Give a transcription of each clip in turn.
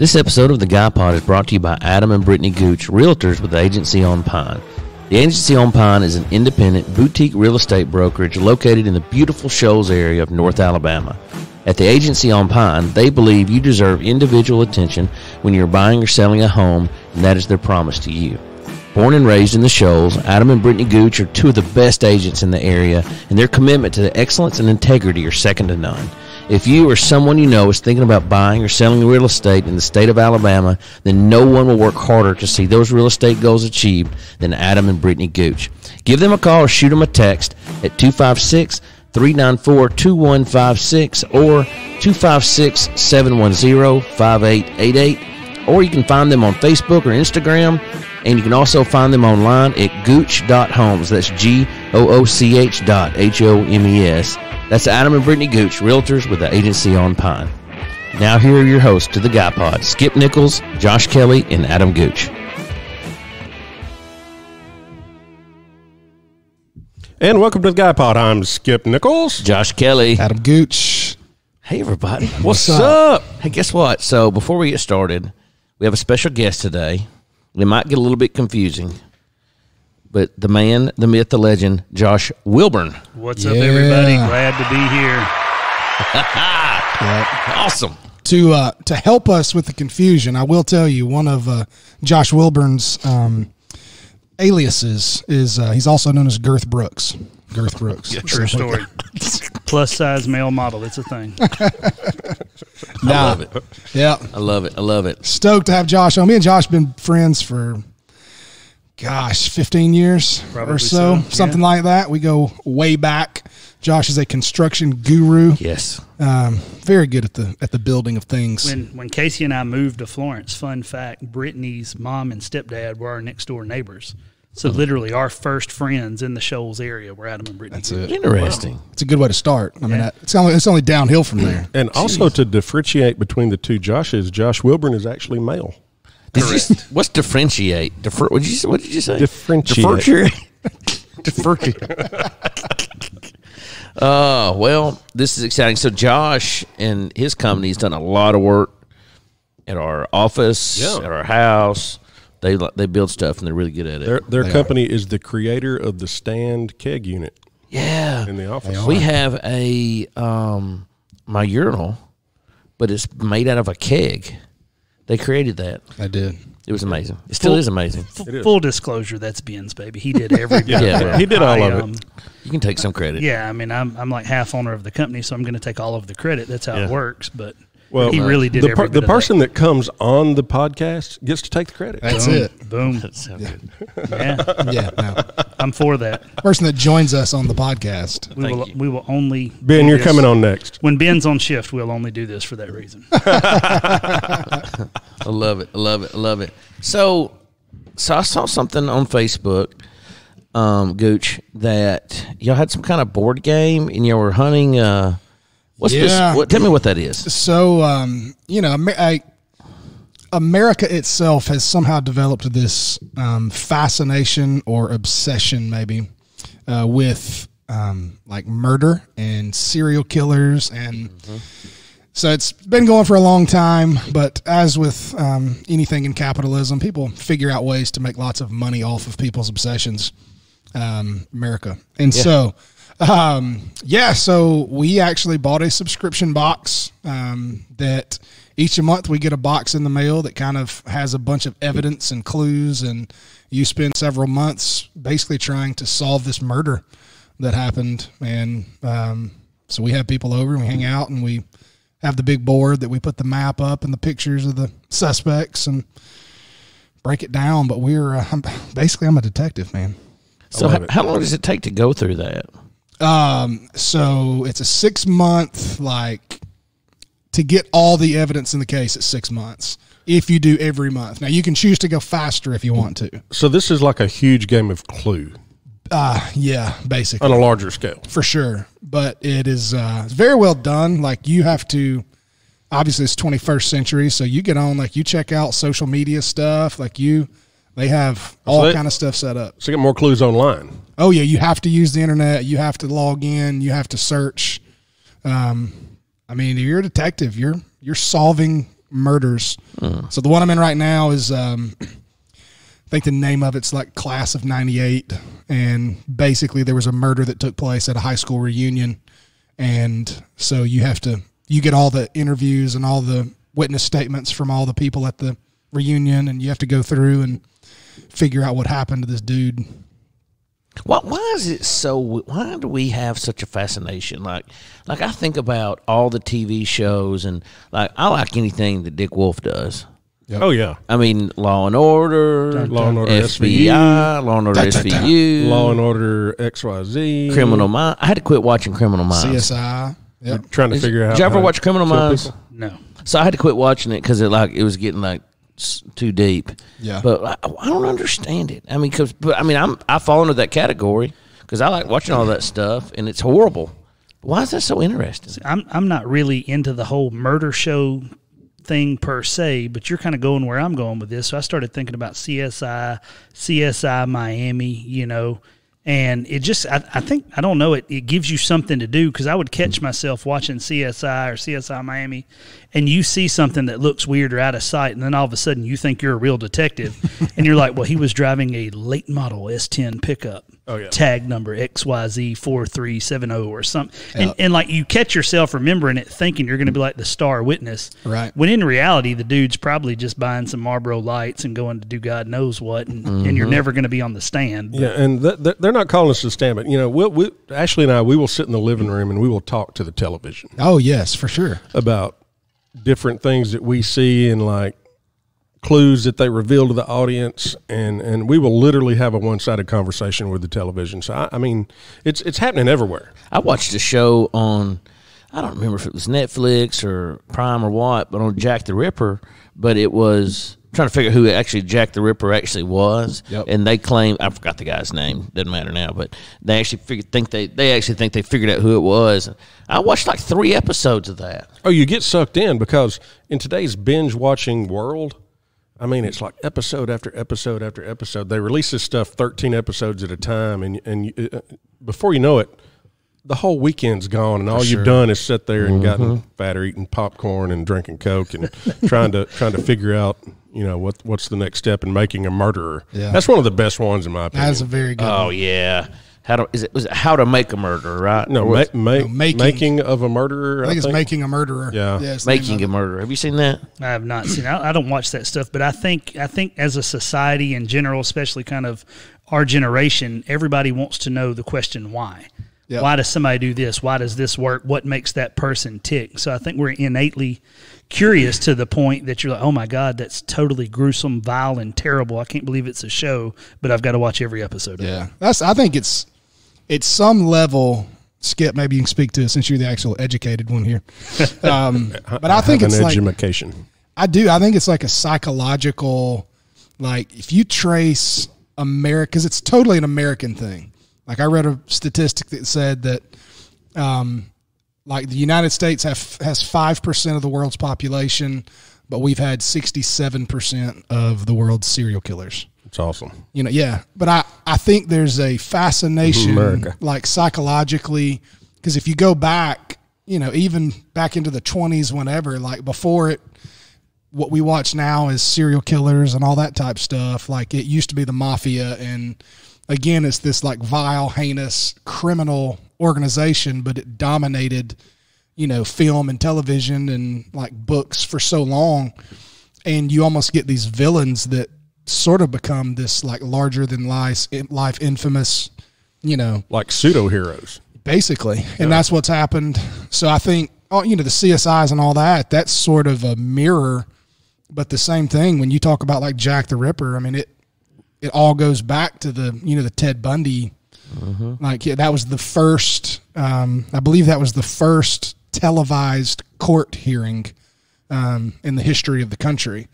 This episode of The Guy Pod is brought to you by Adam and Brittany Gooch, realtors with the Agency on Pine. The Agency on Pine is an independent boutique real estate brokerage located in the beautiful Shoals area of North Alabama. At the Agency on Pine, they believe you deserve individual attention when you're buying or selling a home, and that is their promise to you. Born and raised in the Shoals, Adam and Brittany Gooch are two of the best agents in the area, and their commitment to excellence and integrity are second to none. If you or someone you know is thinking about buying or selling real estate in the state of Alabama, then no one will work harder to see those real estate goals achieved than Adam and Brittany Gooch. Give them a call or shoot them a text at 256-394-2156 or 256-710-5888, or you can find them on Facebook or Instagram, and you can also find them online at gooch.homes. That's gooch.homes. That's Adam and Brittany Gooch, realtors with the Agency on Pine. Now here are your hosts to the Guy Pod, Skip Nichols, Josh Kelly, and Adam Gooch. And welcome to the Guy Pod. I'm Skip Nichols. Josh Kelly. Adam Gooch. Hey, everybody. What's up? Hey, guess what? So before we get started, we have a special guest today. It might get a little bit confusing, but the man, the myth, the legend, Josh Wilburn. What's up, everybody? Glad to be here. Awesome. To help us with the confusion, I will tell you one of Josh Wilburn's aliases is he's also known as Girth Brooks. Girth Brooks. True story. Plus size male model. It's a thing. I love it. Yeah. I love it. I love it. Stoked to have Josh on. Me and Josh been friends for 15 years Probably or so, something like that. We go way back. Josh is a construction guru. Yes. Very good at the building of things. When Casey and I moved to Florence, fun fact, Brittany's mom and stepdad were our next door neighbors. So literally our first friends in the Shoals area were Adam and Brittany. That's it. Interesting. Wow. It's a good way to start. I mean, it's only downhill from there. And also to differentiate between the two Joshes, Josh Wilburn is actually male. What's differentiate? What did you say? Differentiate. Differentiate. Well, this is exciting. So Josh and his company's done a lot of work at our office, at our house. They build stuff, and they're really good at it. Their company is the creator of the stand keg unit. Yeah. In the office. We have a my urinal, but it's made out of a keg. They created that. I did. It was amazing. It still is amazing. Full disclosure, that's Ben's baby. He did every bit. Yeah, he did all of it. You can take some credit. Yeah, I mean, I'm like half owner of the company, so I'm going to take all of the credit. That's how it works. But he really did every bit the person that comes on the podcast gets to take the credit. That's it. Boom. That sounds good. Yeah, No. I'm for that. Person that joins us on the podcast. We will only Ben, do you're this. coming on next. When Ben's on shift, we'll only do this for that reason. I love it. I love it. I love it. So I saw something on Facebook, Gooch, that y'all had some kind of board game and y'all were hunting. What's this? Tell me what that is. So, America itself has somehow developed this fascination or obsession, maybe, with like murder and serial killers. And so it's been going for a long time. But as with anything in capitalism, people figure out ways to make lots of money off of people's obsessions. America. And so we actually bought a subscription box that each month we get a box in the mail that kind of has a bunch of evidence and clues, and you spend several months basically trying to solve this murder that happened. And so we have people over and we hang out and we have the big board that we put the map up and the pictures of the suspects and break it down. But I'm a detective, man. So how long does it take to go through that? So it's a 6 month, to get all the evidence in the case, it's 6 months. If you do every month. Now you can choose to go faster if you want to. So this is like a huge game of Clue. Yeah, basically. On a larger scale. For sure. But it is very well done. Like you have to, obviously it's 21st century. So you get on, you check out social media stuff, they have all kind of stuff set up. So you get more clues online. Oh yeah, you have to use the internet. You have to log in. You have to search. If you're a detective, you're solving murders. So the one I'm in right now is, I think the name of it's like Class of 98. And basically there was a murder that took place at a high school reunion. And so you get all the interviews and all the witness statements from all the people at the reunion, and you have to go through and figure out what happened to this dude. Why is it so? Why do we have such a fascination? Like I think about all the TV shows, and like I like anything that Dick Wolf does. Yep. Oh yeah, I mean Law and Order, Law and Order FBI, Law and Order SVU, Law and Order XYZ, Criminal Minds. I had to quit watching Criminal Minds. CSI. Yep. Trying to figure out. Did you ever watch Criminal Minds? People? No. So I had to quit watching it because it was getting like too deep. Yeah. But I don't understand it. I mean, I fall into that category because I like watching all that stuff, and it's horrible. Why is that so interesting? I'm not really into the whole murder show thing per se, but you're kind of going where I'm going with this. So I started thinking about CSI Miami, and it just, I think, I don't know, it gives you something to do, because I would catch myself watching CSI or CSI Miami, and you see something that looks weird or out of sight, and then all of a sudden you think you're a real detective, and you're like, well, he was driving a late model S10 pickup. Oh, yeah. Tag number XYZ4370 or something. And like you catch yourself remembering it, thinking you're going to be like the star witness. Right. When in reality, the dude's probably just buying some Marlboro Lights and going to do God knows what, and you're never going to be on the stand. Yeah, and they're not calling us to the stand, but, we Ashley and I, we will sit in the living room and we will talk to the television. Oh, yes, for sure. About different things that we see and like clues that they reveal to the audience, and we will literally have a one-sided conversation with the television. So I mean, it's happening everywhere. I watched a show on, I don't remember if it was Netflix or Prime or what, but on Jack the Ripper. But it was trying to figure out who actually Jack the Ripper actually was. Yep. And they claim, I forgot the guy's name, doesn't matter now, but they actually think they figured out who it was. I watched like 3 episodes of that. Oh, you get sucked in, because in today's binge watching world, I mean, it's like episode after episode after episode. They release this stuff 13 episodes at a time, and before you know it, the whole weekend's gone, and all you've done is sit there and gotten fatter, eating popcorn and drinking Coke, and trying to figure out, what's the next step in making a murderer. Yeah. That's one of the best ones in my opinion. That's a very good one. Oh yeah. Was it How to Make a Murderer, right? No, making of a murderer. I think it's Making a Murderer. Yeah, Making a Murderer. Have you seen that? I have not seen it. I don't watch that stuff, but I think as a society in general, especially kind of our generation, everybody wants to know the question why. Yep. Why does somebody do this? Why does this work? What makes that person tick? So I think we're innately curious to the point that you're like, oh my God, that's totally gruesome, vile, and terrible. I can't believe it's a show, but I've got to watch every episode of it. I think it's some level. Skip, maybe you can speak to it since you're the actual educated one here. But I think it's like education. I do. I think it's like a psychological, like if you trace America, because it's totally an American thing. Like I read a statistic that said that, like the United States has 5% of the world's population, but we've had 67% of the world's serial killers. It's awesome. Yeah. But I think there's a fascination, America, like psychologically, because if you go back, even back into the 20s, whenever, like before it, what we watch now is serial killers and all that type stuff. Like it used to be the mafia, and again, it's this like vile, heinous, criminal organization, but it dominated, film and television and like books for so long. And you almost get these villains that sort of become this like larger than life infamous, like pseudo heroes, basically. And that's what's happened. So I think, the CSIs and all that, that's sort of a mirror, but the same thing when you talk about like Jack the Ripper, I mean, it all goes back to the, the Ted Bundy, like that was the first, I believe that was the first televised court hearing in the history of the country.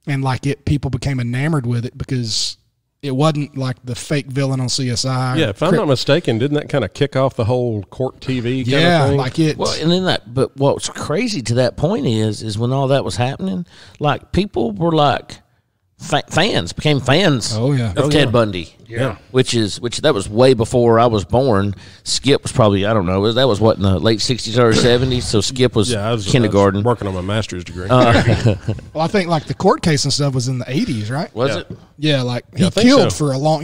And like people became enamored with it because it wasn't like the fake villain on CSI. Yeah, if I'm not mistaken, didn't that kind of kick off the whole court TV kind of thing? Like it. Well, and then but what's crazy to that point is when all that was happening, like people were like became fans Oh, yeah. of Ted Bundy. Yeah. Which that was way before I was born. Skip was probably, I don't know, that was what, in the late 60s or 70s? So Skip was kindergarten. I was working on my master's degree. Well, I think like the court case and stuff was in the 80s, right? Was it? Yeah, like Yeah, I he think killed so. for a long,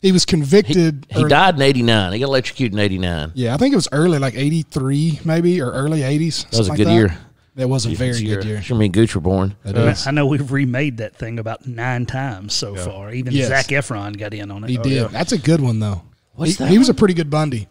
he was convicted. He died in 89. He got electrocuted in 89. Yeah, I think it was early, like 83 maybe, or early 80s. That was a something good like year. That was a very good year. Sure, me and Gooch were born. I know we've remade that thing about 9 times so far. Even Yes. Zac Efron got in on it. He did. yeah. That's a good one, though. What's that He was a one? pretty good Bundy.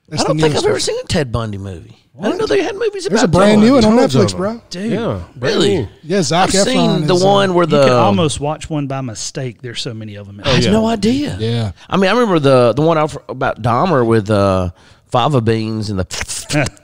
That's I don't the think newest I've ever one. seen a Ted Bundy movie. I didn't know they had movies about There's a brand Ted new one Bundy. on Tons of Netflix, them. bro. Dude, Yeah, Really? Yeah, Zac I've Efron. seen the is, one where you could the almost watch one by mistake. There's so many of them. I had yeah. no idea. Yeah. I mean, I remember the one about Dahmer with fava beans and the.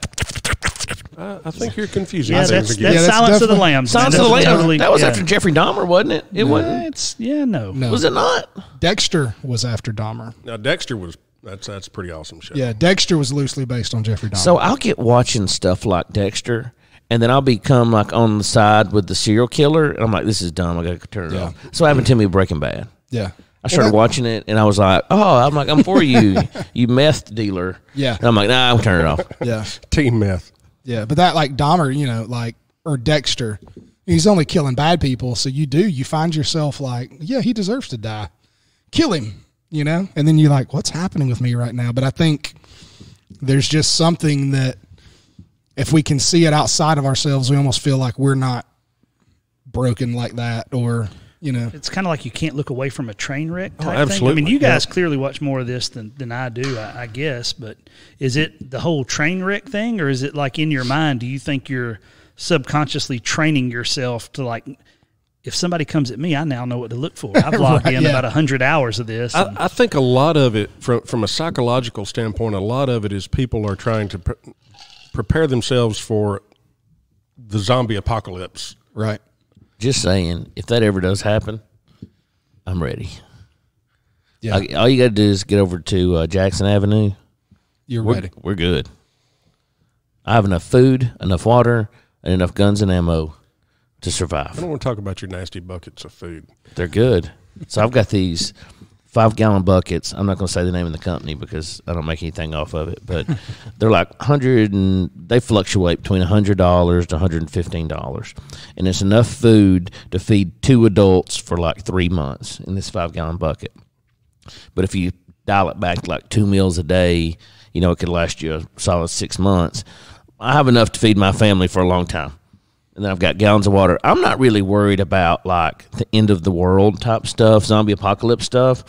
I think you're confusing Yeah, things that's again. that's Silence of the definitely- Lambs. Silence man. of the That's Lambs. totally- That was yeah. after Jeffrey Dahmer, wasn't it? It wasn't. No. No. Was it not? Dexter was after Dahmer. Now Dexter was that's a pretty awesome show. Yeah, Dexter was loosely based on Jeffrey Dahmer. So I'll get watching stuff like Dexter, and then I'll become like on the side with the serial killer, and I'm like, this is dumb. I got to turn it Yeah. off. So happened to me with Breaking Bad. yeah. I started watching it, and I was like, I'm for you, you meth dealer. Yeah. And I'm like, nah, I'm turning it off. Yeah. Team meth. Yeah, but that like Dahmer, or Dexter, he's only killing bad people. So you find yourself like, yeah, he deserves to die. Kill him, and then you're like, what's happening with me right now? But I think there's just something that if we can see it outside of ourselves, we almost feel like we're not broken like that, or It's kind of like you can't look away from a train wreck type thing. I absolutely. mean, you guys clearly watch more of this than I do, I guess. But is it the whole train wreck thing, or is it like in your mind, do you think you're subconsciously training yourself to like, if somebody comes at me, I now know what to look for. I've logged in about 100 hours of this. I think a lot of it, from a psychological standpoint, a lot of it is people are trying to prepare themselves for the zombie apocalypse. right. Just saying, if that ever does happen, I'm ready. Yeah, All you got to do is get over to Jackson Avenue. you're ready. We're good. I have enough food, enough water, and enough guns and ammo to I survive. don't want to talk about your nasty buckets of food. They're good. So I've got these 5-gallon buckets. I'm not going to say the name of the company because I don't make anything off of it, but they're like they fluctuate between $100 to $115. And it's enough food to feed 2 adults for like 3 months in this 5-gallon bucket. But if you dial it back to like 2 meals a day, it could last you a solid 6 months. I have enough to feed my family for a long time. And then I've got gallons of water. I'm not really worried about like the end of the world type stuff, zombie apocalypse stuff.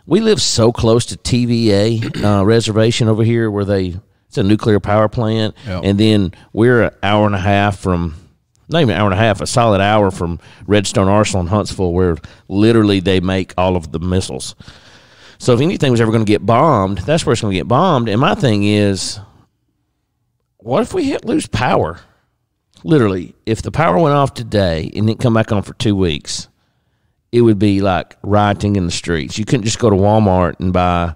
We live so close to TVA reservation over here where it's a nuclear power plant. Yep. And then we're an hour and a half from, not even an hour and a half, a solid hour from Redstone Arsenal in Huntsville where literally they make all of the missiles. So if anything was ever going to get bombed, that's where it's going to get bombed. And my thing is, what if we lose power? Literally, if the power went off today and didn't come back on for 2 weeks, it would be like rioting in the streets. You couldn't just go to Walmart and buy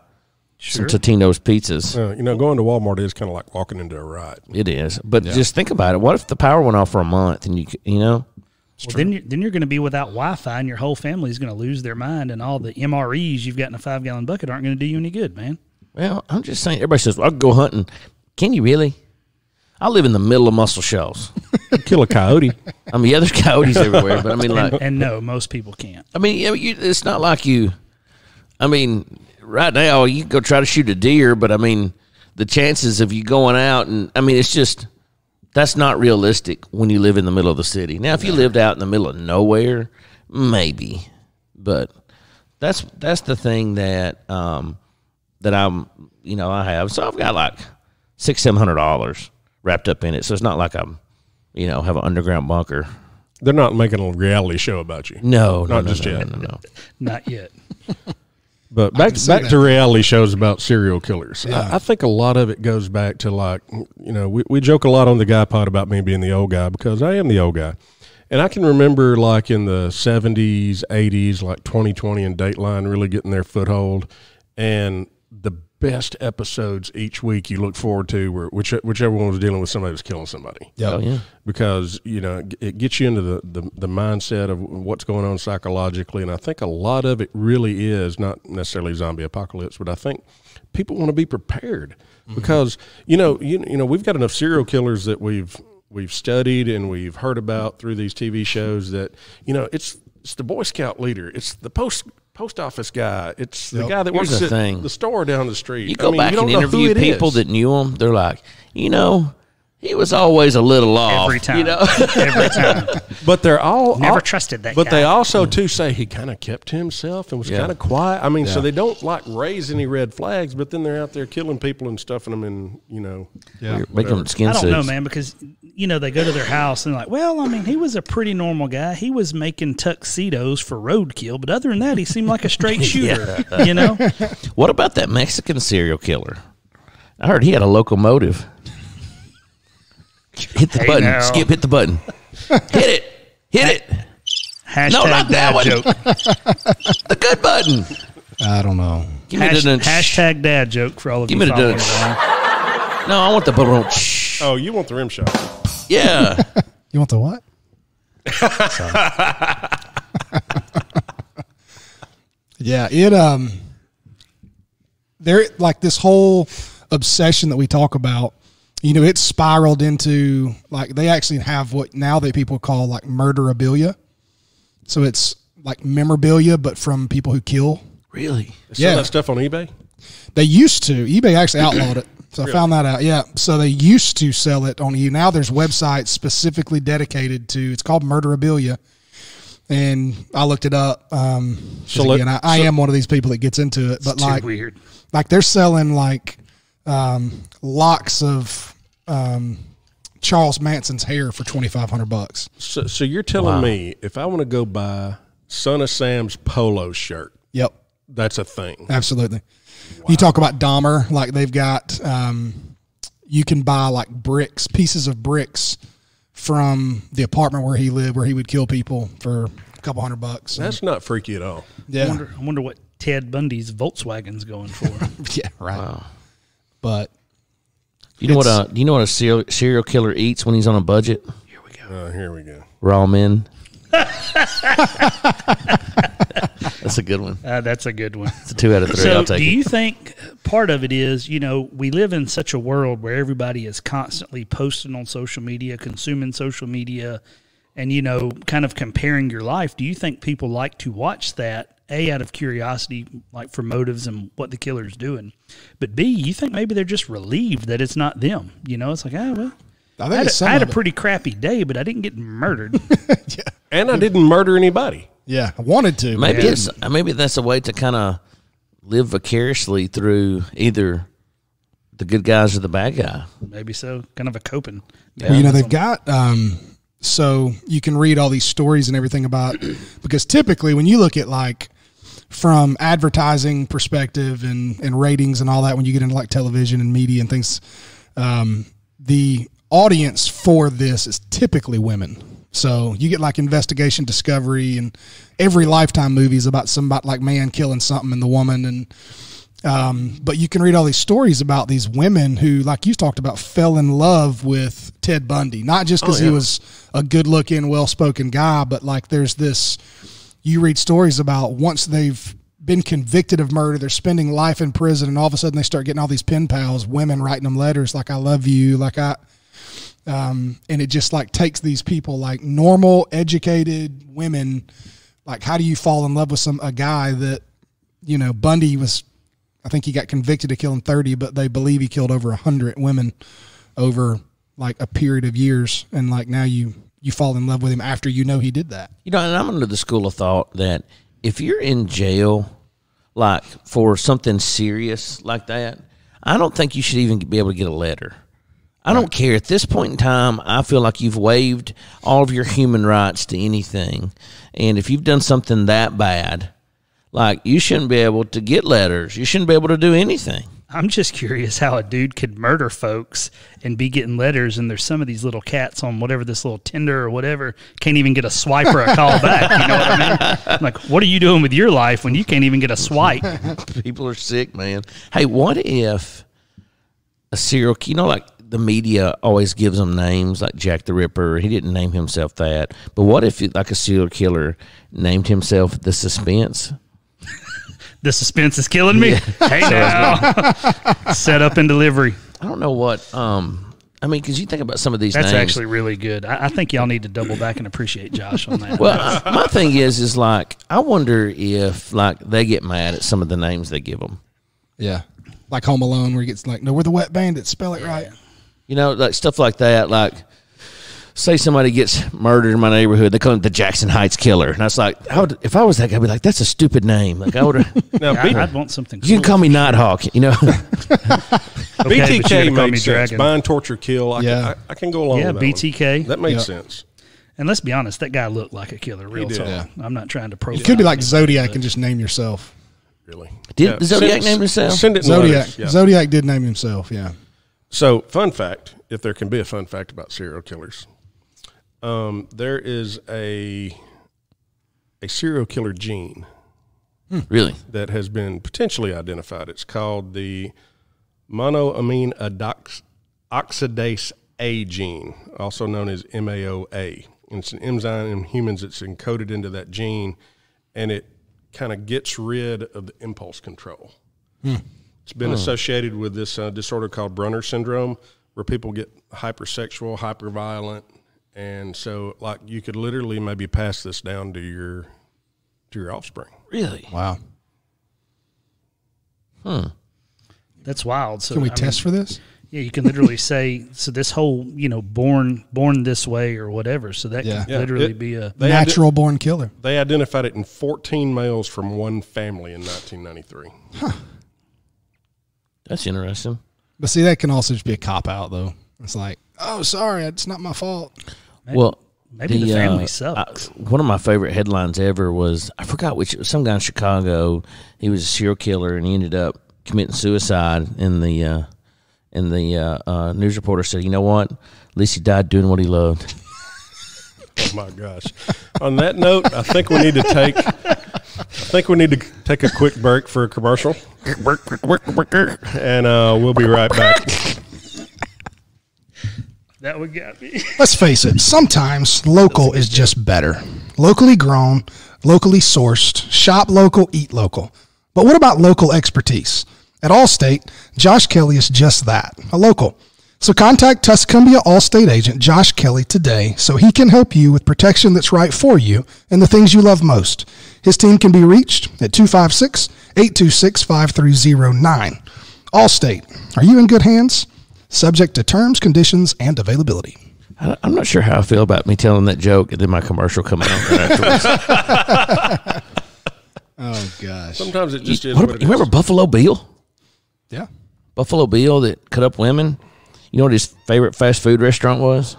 some Totino's pizzas. Going to Walmart is kind of like walking into a riot. It is. But just think about it. What if the power went off for a month and then you're going to be without Wi-Fi, and your whole family is going to lose their mind, and all the MREs you've got in a 5-gallon bucket aren't going to do you any good, man. Well, I'm just saying, everybody says, well, I can go hunting. Can you really? I live in the middle of Muscle Shoals. Kill a coyote. I mean, yeah, there's coyotes everywhere, but I mean, like, And no, most people can't. I mean, it's not like right now you can go try to shoot a deer, but I mean, the chances of you going out and, I mean, it's just, that's not realistic when you live in the middle of the city. Now, if you lived out in the middle of nowhere, maybe, but that's the thing that I'm, I have. So I've got like $600-700 wrapped up in it. So it's not like I'm, have an underground bunker. They're not making a reality show about you. No, Not just yet. No. Not yet. But back to reality shows about serial killers. Yeah. I think a lot of it goes back to like, we joke a lot on the Guy Pod about me being the old guy because I am the old guy. And I can remember like in the 70s, 80s, like 2020 and Dateline really getting their foothold. And the best episodes each week you look forward to were whichever one was dealing with somebody that was killing somebody. Yep. Oh, yeah. Because, it gets you into the mindset of what's going on psychologically, and I think a lot of it really is not necessarily zombie apocalypse, but I think people want to be prepared because, we've got enough serial killers that we've studied and we've heard about through these TV shows that, it's the Boy Scout leader, it's the post office guy, it's the guy that works at the store down the street. You go back and interview people that knew him, they're like, he was always a little off. Every time. Every time. But they're all never trusted that guy. But they also too say he kind of kept to himself and was kind of quiet. I mean, so they don't raise any red flags, but then they're out there killing people and stuffing them in, making them skin suits. I don't know, man, because they go to their house and they're like, well, I mean, he was a pretty normal guy. He was making tuxedos for roadkill, but other than that, he seemed like a straight shooter. What about that Mexican serial killer? I heard he had a locomotive. Hit the button. Now. Skip, hit the button. Hit it. Hashtag No, not that dad one. joke. The good button. I don't know. Give me the Hashtag dad joke for all of Give you me the following dun- along. No, I want the button. Oh, you want the rim shot? Yeah. You want the what? Yeah, there like this whole obsession that we talk about, it spiraled into like they actually have what now that people call like murderabilia. So it's like memorabilia, but from people who kill. Really? They sell that stuff on eBay? They used to. eBay actually outlawed it. So I found that out. Yeah. So they used to sell it on eBay. Now there's websites specifically dedicated to, it's called murderabilia. And I looked it up. So again, I am one of these people that gets into it, but Too weird. Like they're selling like locks of Charles Manson's hair for $2,500. So you're telling me if I want to go buy Son of Sam's polo shirt, yep, that's a thing. Absolutely. Wow. You talk about Dahmer, like they've got, you can buy like bricks, pieces of bricks from the apartment where he lived, where he would kill people for a couple $100. That's not freaky at all. Yeah. I wonder what Ted Bundy's Volkswagen's going for. Yeah, right. Wow. But do you know what a serial killer eats when he's on a budget? Here we go. Here we go. Raw men. That's a good one. That's a good one. It's a 2 out of 3. So I'll take do it. you think part of it is, we live in such a world where everybody is constantly posting on social media, consuming social media, and, kind of comparing your life. Do you think people like to watch that, A, out of curiosity, like for motives and what the killer's doing, but B, you think maybe they're just relieved that it's not them? It's like, well, I had a pretty crappy day, but I didn't get murdered. Yeah. And I didn't murder anybody. Yeah, I wanted to. Maybe that's a way to kind of live vicariously through either the good guys or the bad guy. Maybe so. Kind of a coping. Well, they've got so you can read all these stories and everything about, because typically when you look at like from advertising perspective and ratings and all that, when you get into like television and media and things, the audience for this is typically women. So you get like Investigation Discovery, and every Lifetime movie is about somebody like man killing something and the woman. And but you can read all these stories about these women who, like you talked about, fell in love with Ted Bundy, not just because he was a good looking, well spoken guy, but like there's this. You read stories about once they've been convicted of murder, they're spending life in prison, and all of a sudden they start getting all these pen pals, women writing them letters like "I love you," like and it just like takes these people, like normal, educated women. Like, how do you fall in love with a guy that, Bundy was, I think he got convicted of killing 30, but they believe he killed over 100 women over like a period of years. And like now you fall in love with him after he did that. And I'm under the school of thought that if you're in jail, like for something serious like that, I don't think you should even be able to get a letter. I don't care. At this point in time, I feel like you've waived all of your human rights to anything. And if you've done something that bad, like you shouldn't be able to get letters. You shouldn't be able to do anything. I'm just curious how a dude could murder folks and be getting letters, and there's some of these little cats on whatever this little Tinder or whatever can't even get a swipe or a call back. You know what I mean? Like, what are you doing with your life when you can't even get a swipe? People are sick, man. Hey, what if a serial killer, like the media always gives them names like Jack the Ripper. He didn't name himself that. But what if like a serial killer named himself The Suspense? The suspense is killing me. Yeah. Hey, now. Set up and delivery. I don't know what. I mean, because you think about some of these That's names. actually really good. I think y'all need to double back and appreciate Josh on that. Well, my thing is like, I wonder if like they get mad at some of the names they give them. Yeah. Like Home Alone, where he gets like, no, we're the wet bandits. Spell it right. You know, like stuff like that. Like, say somebody gets murdered in my neighborhood, they call him the Jackson Heights Killer, and I was like, if I was that guy, I'd be like, that's a stupid name. Like I would have. Now, I'd want something. You can call me Nighthawk. You know. Okay, BTK makes sense. Dragon. Bind, torture, kill. I can go along with that BTK. one. That makes sense. And let's be honest, that guy looked like a killer. Real talk. Yeah. I'm not trying to profile. It could be like him, Zodiac but- and just name yourself. Really. Did Zodiac name himself? Send it in Zodiac. letters, yeah. Zodiac did name himself, yeah. So, fun fact, if there can be a fun fact about serial killers, there is a serial killer gene Really? that has been potentially identified. It's called the monoamine oxidase A gene, also known as MAOA. And it's an enzyme in humans that's encoded into that gene, and it kind of gets rid of the impulse control. It's been associated with this disorder called Brunner syndrome, where people get hypersexual, hyperviolent, and so like you could literally maybe pass this down to your offspring. Really? Wow. That's wild. So Can we I test for this? Yeah, you can literally say, so this whole, born this way or whatever. So that Yeah. could Yeah, literally be a. Natural born killer. They identified it in 14 males from one family in 1993. That's interesting. But see, that can also just be a cop-out, though. It's like, oh, sorry, it's not my fault. Maybe the family sucks. One of my favorite headlines ever was, I forgot which, it was some guy in Chicago. He was a serial killer, and he ended up committing suicide. And the news reporter said, you know what? At least he died doing what he loved. Oh my gosh! On that note, I think we need to take a quick break for a commercial, and we'll be right back. That would get me. Let's face it, sometimes local is just better. Locally grown, locally sourced, shop local, eat local. But what about local expertise? At Allstate, Josh Kelly is just that, a local. So contact Tuscumbia Allstate agent Josh Kelly today so he can help you with protection that's right for you and the things you love most. His team can be reached at 256-826-5309. Allstate, are you in good hands? Subject to terms, conditions, and availability. I'm not sure how I feel about me telling that joke and then my commercial coming out right afterwards. Oh, gosh. Sometimes it just is. You What it remember is. Buffalo Bill? Yeah. Buffalo Bill that cut up women? You know what his favorite fast food restaurant was?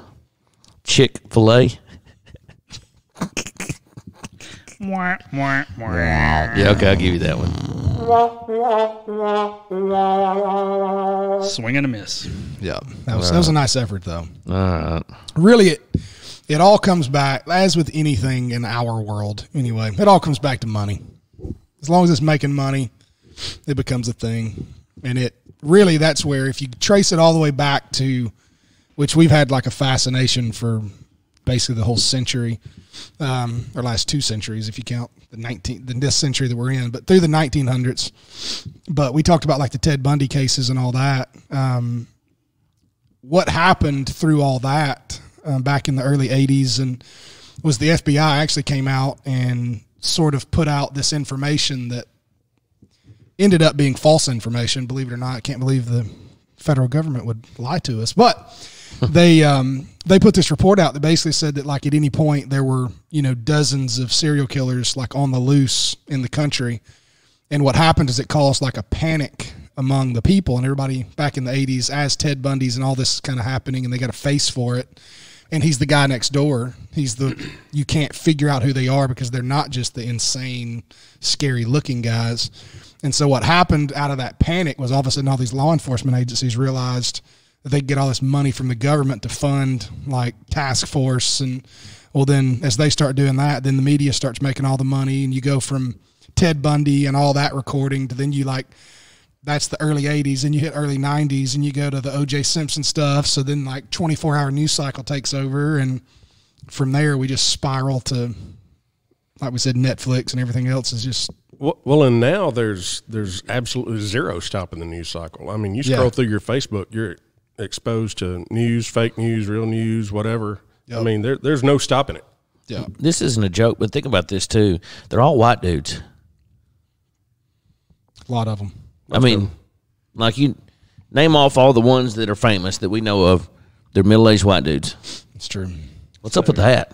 Chick-fil-A. Yeah, okay, I'll give you that one. Swing and a miss. Yeah. That was a nice effort, though. All right. Really, it all comes back, as with anything in our world anyway, it all comes back to money. As long as it's making money, it becomes a thing. And it really, that's where, if you trace it all the way back to, which we've had like a fascination for basically the whole century, or last 2 centuries, if you count this century that we're in, but through the 1900s. But we talked about like the Ted Bundy cases and all that. What happened through all that back in the early 80s and was the FBI actually came out and sort of put out this information that ended up being false information. Believe it or not, I can't believe the federal government would lie to us, but they put this report out that basically said that like at any point there were, dozens of serial killers like on the loose in the country. And what happened is it caused like a panic among the people and everybody back in the 80s as Ted Bundy's and all this is kind of happening and they got a face for it. And he's the guy next door. You can't figure out who they are because they're not just the insane, scary looking guys. And so what happened out of that panic was all of a sudden all these law enforcement agencies realized that they get all this money from the government to fund like task force. And well, then as they start doing that, then the media starts making all the money, and you go from Ted Bundy and all that recording to then you like, that's the early 80s, and you hit early 90s, and you go to the O.J. Simpson stuff. So then like 24-hour news cycle takes over, and from there we just spiral to, like we said, Netflix, and everything else is just. Well, and now there's absolutely zero stopping the news cycle. I mean, you scroll through your Facebook, you're exposed to news, fake news, real news, whatever. Yep. I mean, there's no stopping it. Yeah, this isn't a joke, but think about this too. They're all white dudes. A lot of them. I mean, like you name off all the ones that are famous that we know of. They're middle-aged white dudes. It's true. What's up with that?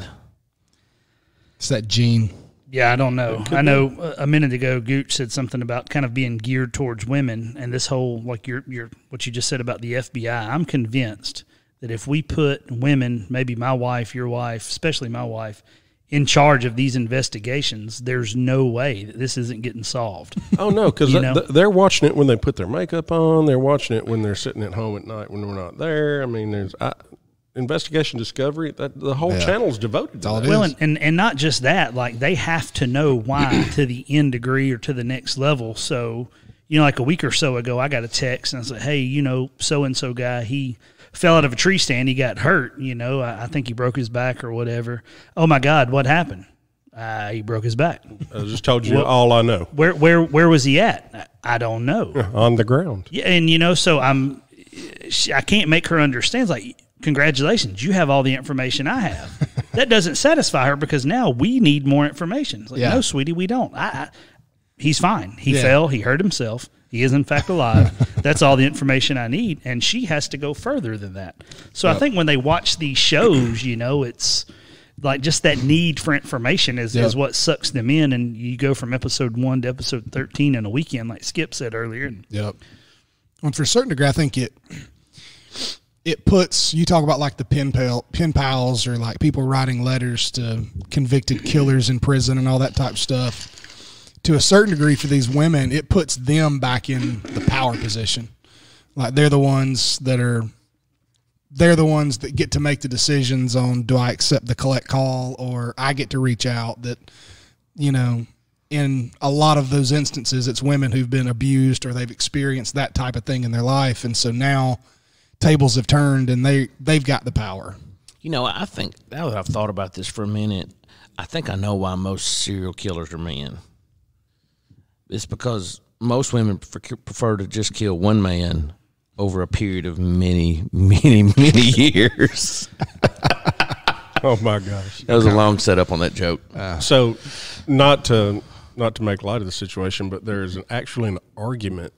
It's that gene. Yeah, I don't know. I know a minute ago, Gooch said something about kind of being geared towards women, and this whole like your what you just said about the FBI. I'm convinced that if we put women, maybe my wife, your wife, especially my wife, in charge of these investigations, there's no way that this isn't getting solved. Oh, no, because they're watching it when they put their makeup on. They're watching it when they're sitting at home at night when we're not there. I mean, there's investigation discovery. The whole channel's devoted to that. Well, and not just that. Like, they have to know why to the nth degree or to the next level. So, like a week or so ago, I got a text and I said, hey, so-and-so guy, he fell out of a tree stand. He got hurt. I think he broke his back or whatever. Oh my God, what happened? He broke his back. I just told you all I know. Where was he at? I don't know. On the ground. Yeah, and so I can't make her understand. It's like, congratulations, you have all the information I have. That doesn't satisfy her because now we need more information. It's like, no, sweetie, we don't. He's fine. He fell. He hurt himself. He is, in fact, alive. That's all the information I need, and she has to go further than that. So I think when they watch these shows, it's like just that need for information is what sucks them in, and you go from episode 1 to episode 13 in a weekend, like Skip said earlier. Yep. And for a certain degree, I think it puts, you talk about like the pen pals or like people writing letters to convicted killers in prison and all that type of stuff. To a certain degree for these women, it puts them back in the power position. Like they're the ones that get to make the decisions on, do I accept the collect call, or I get to reach out. That, in a lot of those instances, it's women who've been abused or they've experienced that type of thing in their life. And so now tables have turned and they've got the power. I think, now that I've thought about this for a minute, I think I know why most serial killers are men. It's because most women prefer to just kill one man over a period of many, many, many years. Oh my gosh, that was a long setup on that joke. So, not to make light of the situation, but there is actually an argument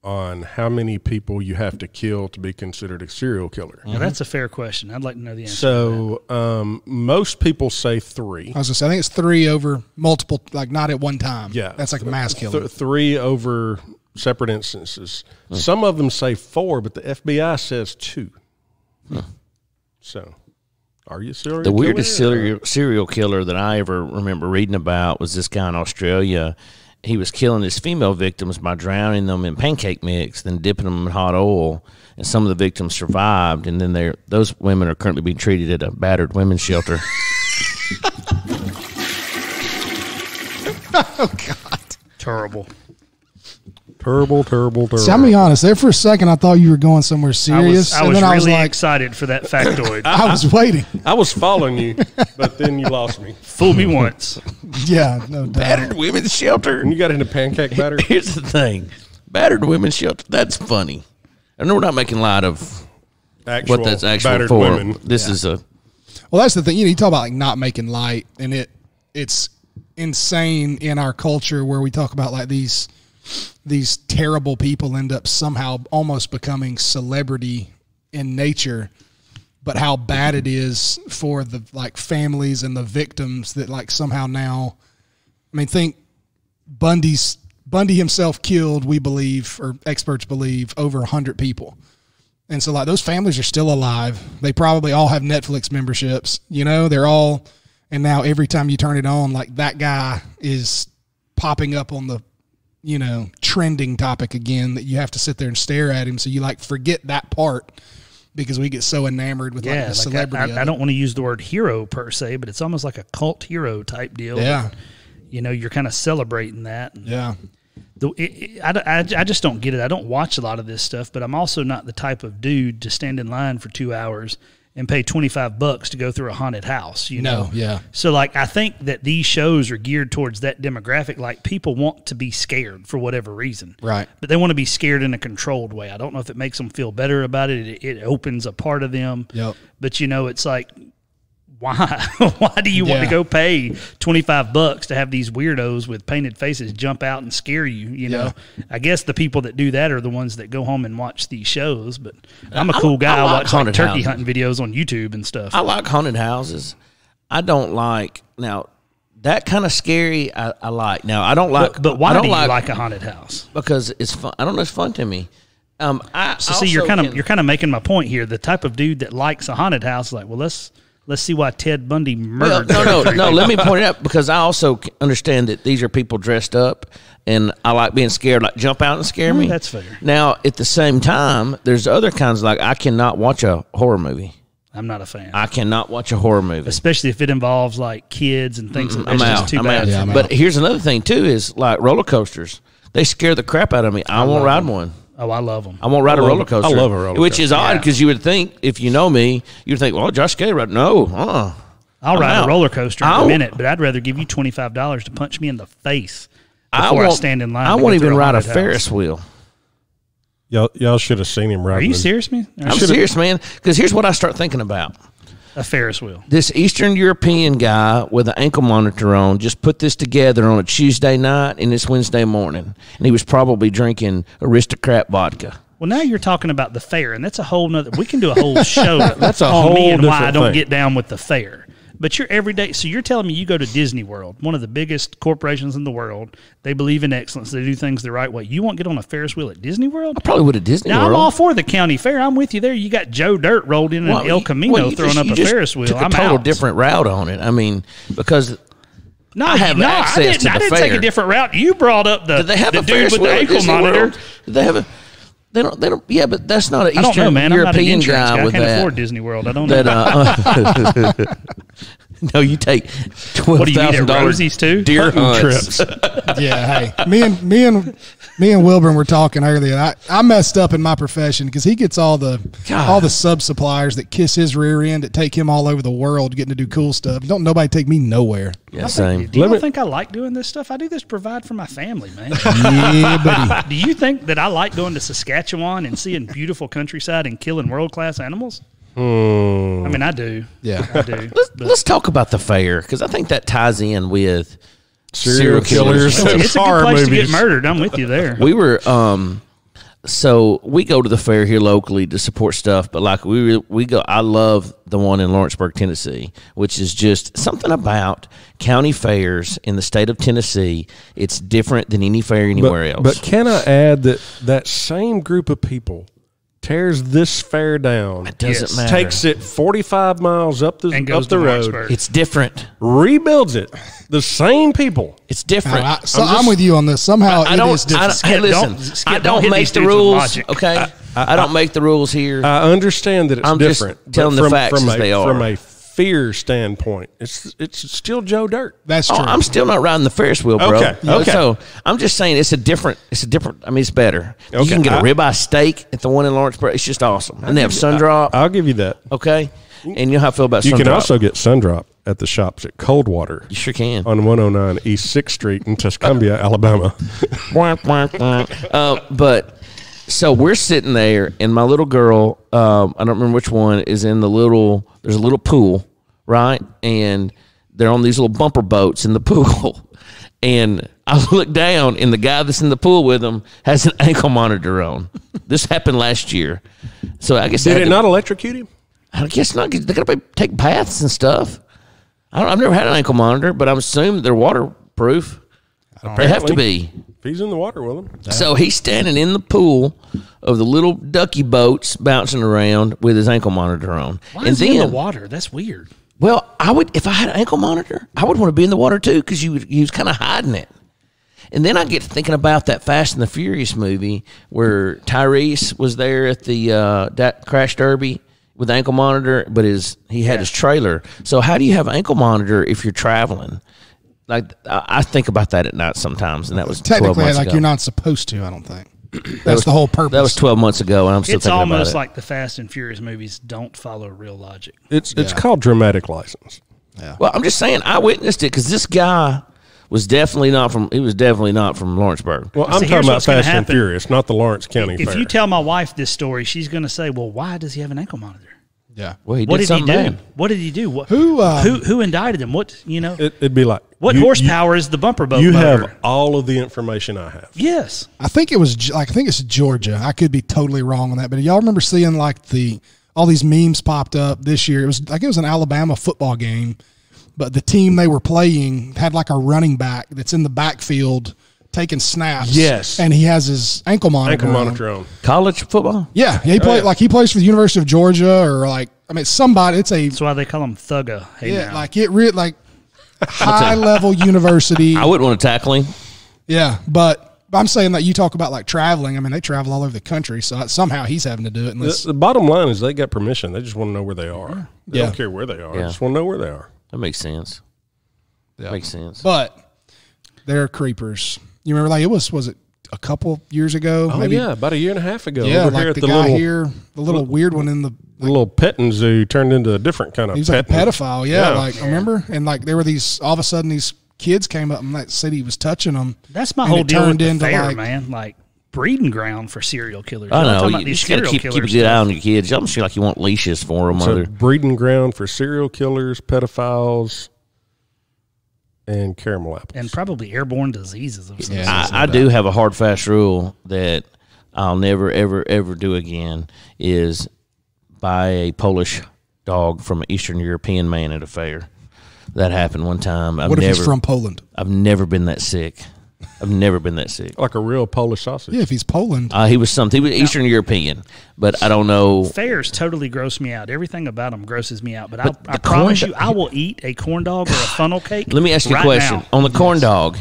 on how many people you have to kill to be considered a serial killer. Now, that's a fair question. I'd like to know the answer. So, most people say 3. I was going to say, I think it's 3 over multiple, like not at one time. Yeah. That's like a mass killing. 3 over separate instances. Some of them say 4, but the FBI says 2. So, are you serial The killer? weirdest serial killer that I ever remember reading about was this guy in Australia. He was killing his female victims by drowning them in pancake mix, then dipping them in hot oil, and some of the victims survived, and then those women are currently being treated at a battered women's shelter. Oh, God. Terrible. Terrible. See, I'm be honest. There for a second, I thought you were going somewhere serious. I was really excited for that factoid. I was waiting. I was following you, but then you lost me. Fool me once. Yeah, no doubt. Battered women's shelter. And you got into pancake batter? Here's the thing. Battered women's shelter. That's funny. I know we're not making light of what that's actually for. Women. This is a... Well, that's the thing. You talk about like not making light, and it's insane in our culture where we talk about like these terrible people end up somehow almost becoming celebrity in nature, but how bad it is for the like families and the victims that like somehow now, I mean, think Bundy himself killed, we believe, or experts believe, over 100 people. And so like those families are still alive. They probably all have Netflix memberships, they're all, and now every time you turn it on, like that guy is popping up on the trending topic again that you have to sit there and stare at him. So you like forget that part because we get so enamored with like the celebrity. I don't want to use the word hero per se, but it's almost like a cult hero type deal. Yeah. You're kind of celebrating that. Yeah. I just don't get it. I don't watch a lot of this stuff, but I'm also not the type of dude to stand in line for 2 hours and pay $25 to go through a haunted house, No, yeah. So, like, I think that these shows are geared towards that demographic. Like, people want to be scared for whatever reason. Right. But they want to be scared in a controlled way. I don't know if it makes them feel better about it. It opens a part of them. Yep. But, it's like, why? Why do you want to go pay $25 to have these weirdos with painted faces jump out and scare you? You know, I guess the people that do that are the ones that go home and watch these shows. But I'm a cool guy. I watch like turkey hunting videos on YouTube and stuff. I like haunted houses. I don't like now that kind of scary. I like now. I don't like. But why do you like a haunted house? Because it's fun. I don't know. It's fun to me. You're kind of making my point here. The type of dude that likes a haunted house is like, well, let's see why Ted Bundy murdered. No. Let me point it out because I also understand that these are people dressed up, and I like being scared. Like jump out and scare me. That's fair. Now at the same time, there's other kinds. Like I cannot watch a horror movie. I'm not a fan. I cannot watch a horror movie, especially if it involves like kids and things. I'm out. Too bad. Yeah, but here's another thing too: is like roller coasters. They scare the crap out of me. I won't ride one. Oh, I love them. I won't ride a roller coaster. I love a roller coaster. Which is odd because you would think, if you know me, you'd think, well, Josh Kelly ride. No. I'll ride a roller coaster in a minute, but I'd rather give you $25 to punch me in the face before I stand in line. I won't even ride a Ferris wheel. Y'all should have seen him ride. Are you serious, man? I'm serious, man, because here's what I start thinking about. A Ferris wheel. This Eastern European guy with an ankle monitor on just put this together on a Tuesday night and it's Wednesday morning. And he was probably drinking Aristocrat vodka. Well, now you're talking about the fair, and that's a whole nother. We can do a whole show that's a on whole me and why I different don't thing. get down with the fair. But you're everyday. So you're telling me you go to Disney World, one of the biggest corporations in the world. They believe in excellence. They do things the right way. You won't get on a Ferris wheel at Disney World? I probably would at Disney now, World. I'm all for the county fair. I'm with you there. You got Joe Dirt rolled in an El Camino throwing up a Ferris wheel. I'm a total different route on it. I mean, because I have access to the fair. I didn't take a different route. You brought up the dude with the ankle monitor. Do they have a? They don't. Yeah, but that's not an I don't know, Eastern man. I'm not an European insurance guy. with I can't that. afford Disney World. I don't know. No, you take $12,000 Rosie's too? deer hunts. trips. Yeah, hey, me and Wilburn were talking earlier. I messed up in my profession because he gets all the sub suppliers that kiss his rear end that take him all over the world getting to do cool stuff. Don't nobody take me nowhere. Yeah, same. Do you think I like doing this stuff? I do this to provide for my family, man. Yeah, buddy. Do you think that I like going to Saskatchewan and seeing beautiful countryside and killing world class animals? I mean, I do. Yeah, I do. Let's talk about the fair because I think that ties in with Serial killers. It's a good place to get murdered. I'm with you there. We were so we go to the fair here locally to support stuff, but like we go. I love the one in Lawrenceburg, Tennessee, which is just something about county fairs in the state of Tennessee. It's different than any fair anywhere else. But can I add that same group of people tears this fair down. It doesn't matter. Takes it 45 miles up the road. It's different. Rebuilds it. The same people. It's different. I'm with you on this. Somehow it is different. Hey, listen, I don't make the rules. Okay, I don't make the rules here. I understand that it's different. Just telling the facts as they are. From a fear standpoint, it's still Joe Dirt. That's true. I'm still not riding the Ferris wheel, bro. Okay. So I'm just saying it's a different. I mean, it's better. Okay. You can get a ribeye steak at the one in Lawrenceburg. It's just awesome, and they have Sundrop. I'll give you that. Okay, and you know how I feel about Sundrop. You can also get Sundrop at the shops at Coldwater. You sure can. On 109 East 6th Street in Tuscumbia, Alabama. But so we're sitting there, and my little girl, I don't remember which one, is in there's a little pool, right? And they're on these little bumper boats in the pool. And I look down, and the guy that's in the pool with them has an ankle monitor on. This happened last year. So I guess Did it not electrocute him? I guess not. They got to take baths and stuff. I've never had an ankle monitor, but I'm assuming they're waterproof. They have to be. If he's in the water with him. So he's standing in the pool of the little ducky boats bouncing around with his ankle monitor on. Why is he in the water? That's weird. Well, I would, if I had an ankle monitor, I would want to be in the water too because he was kind of hiding it. And then I get to thinking about that Fast and the Furious movie where Tyrese was there at the that crash derby with ankle monitor, but he had his trailer. So how do you have ankle monitor if you're traveling? Like I think about that at night sometimes, and that was 12 technically months like ago. you're not supposed to. I don't think that's the whole purpose. That was 12 months ago, and I'm still It's thinking about it. almost like the Fast and Furious movies don't follow real logic. It's called dramatic license. Well, I'm just saying I witnessed it because this guy was definitely not from. He was definitely not from Lawrenceburg. Well, I'm here's talking about what's gonna Fast and happen. Furious, not the Lawrence County If Fair. you tell my wife this story, she's going to say, "Well, why does he have an ankle monitor? yeah. Well, he What did did he something do? bad. What did he do? What, Who who indicted him? What It'd be like What horsepower is the bumper boat You motor? have all of the information I have. Yes. I think it was I think it's Georgia. I could be totally wrong on that, but y'all remember seeing like all these memes popped up this year? It was an Alabama football game, but the team they were playing had like a running back that's in the backfield taking snaps. Yes. and he has his ankle monitor. Ankle on. monitor on. College football. Yeah, he played yeah. he plays for the University of Georgia or somebody. It's a That's why they call him Thugga. Hey, yeah, now. like it really like high level university. I wouldn't want to tackle him. Yeah, but I'm saying that you talk about like traveling. I mean, they travel all over the country, so somehow he's having to do it. Unless, The bottom line is they got permission. They just want to know where they are. They Yeah. don't care where they are. They Yeah. just want to know where they are. That makes sense. Makes sense. but they're creepers. You remember, like was it a couple years ago? Oh, yeah, about a year and a half ago. yeah, over like here at the the guy little, here, the little weird one in the. little petting zoo turned into a different kind of He was like a petting. pedophile. Yeah, like I remember, and like there were these. All of a sudden, these kids came up and that said he was touching them. That's my and whole it deal with turned the into, fair, like- man. Like breeding ground for serial killers. I I'm know. talking You about these just got to serial keep a killers. good eye on your kids. I'm sure like you want leashes for them. So breeding ground for serial killers, pedophiles, and caramel apples. and probably airborne diseases of some Yeah. sort. I do have a hard, fast rule that I'll never, ever, ever do again is buy a Polish dog from an Eastern European man at a fair. That happened one time. What if he's from Poland? I've never been that sick. I've never been that sick. Like a real Polish sausage. Yeah, if he's Poland. He was Eastern European, but I don't know. Fairs totally gross me out. Everything about them grosses me out. But I the promise corn you, I will eat a corn dog or a funnel cake. Let me ask you right a question. now. On the corn dog,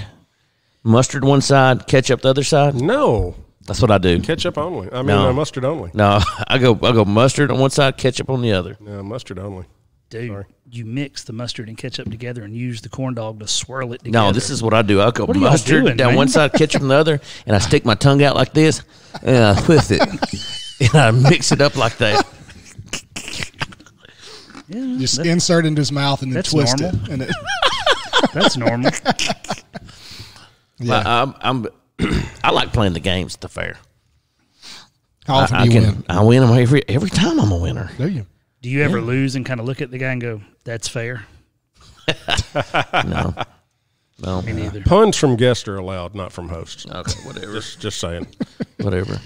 mustard one side, ketchup the other side? No. That's what I do. Ketchup only. I mean, No. mustard only. No, I go mustard on one side, ketchup on the other. No, mustard only. Dude, you mix the mustard and ketchup together and use the corn dog to swirl it together. No, this is what I do. I go What are y'all mustard doing, down man? one side, ketchup on the other, and I stick my tongue out like this, and I twist it, and I mix it up like that. Just insert into his mouth and then That's twist normal. it. And it That's normal. yeah. I like playing the games at the fair. How often I do you can win? I win them every time. I'm a winner. Do you? Do you ever lose and kind of look at the guy and go, "That's fair"? No, Me neither. Puns from guests are allowed, not from hosts. okay, whatever, Just saying. whatever.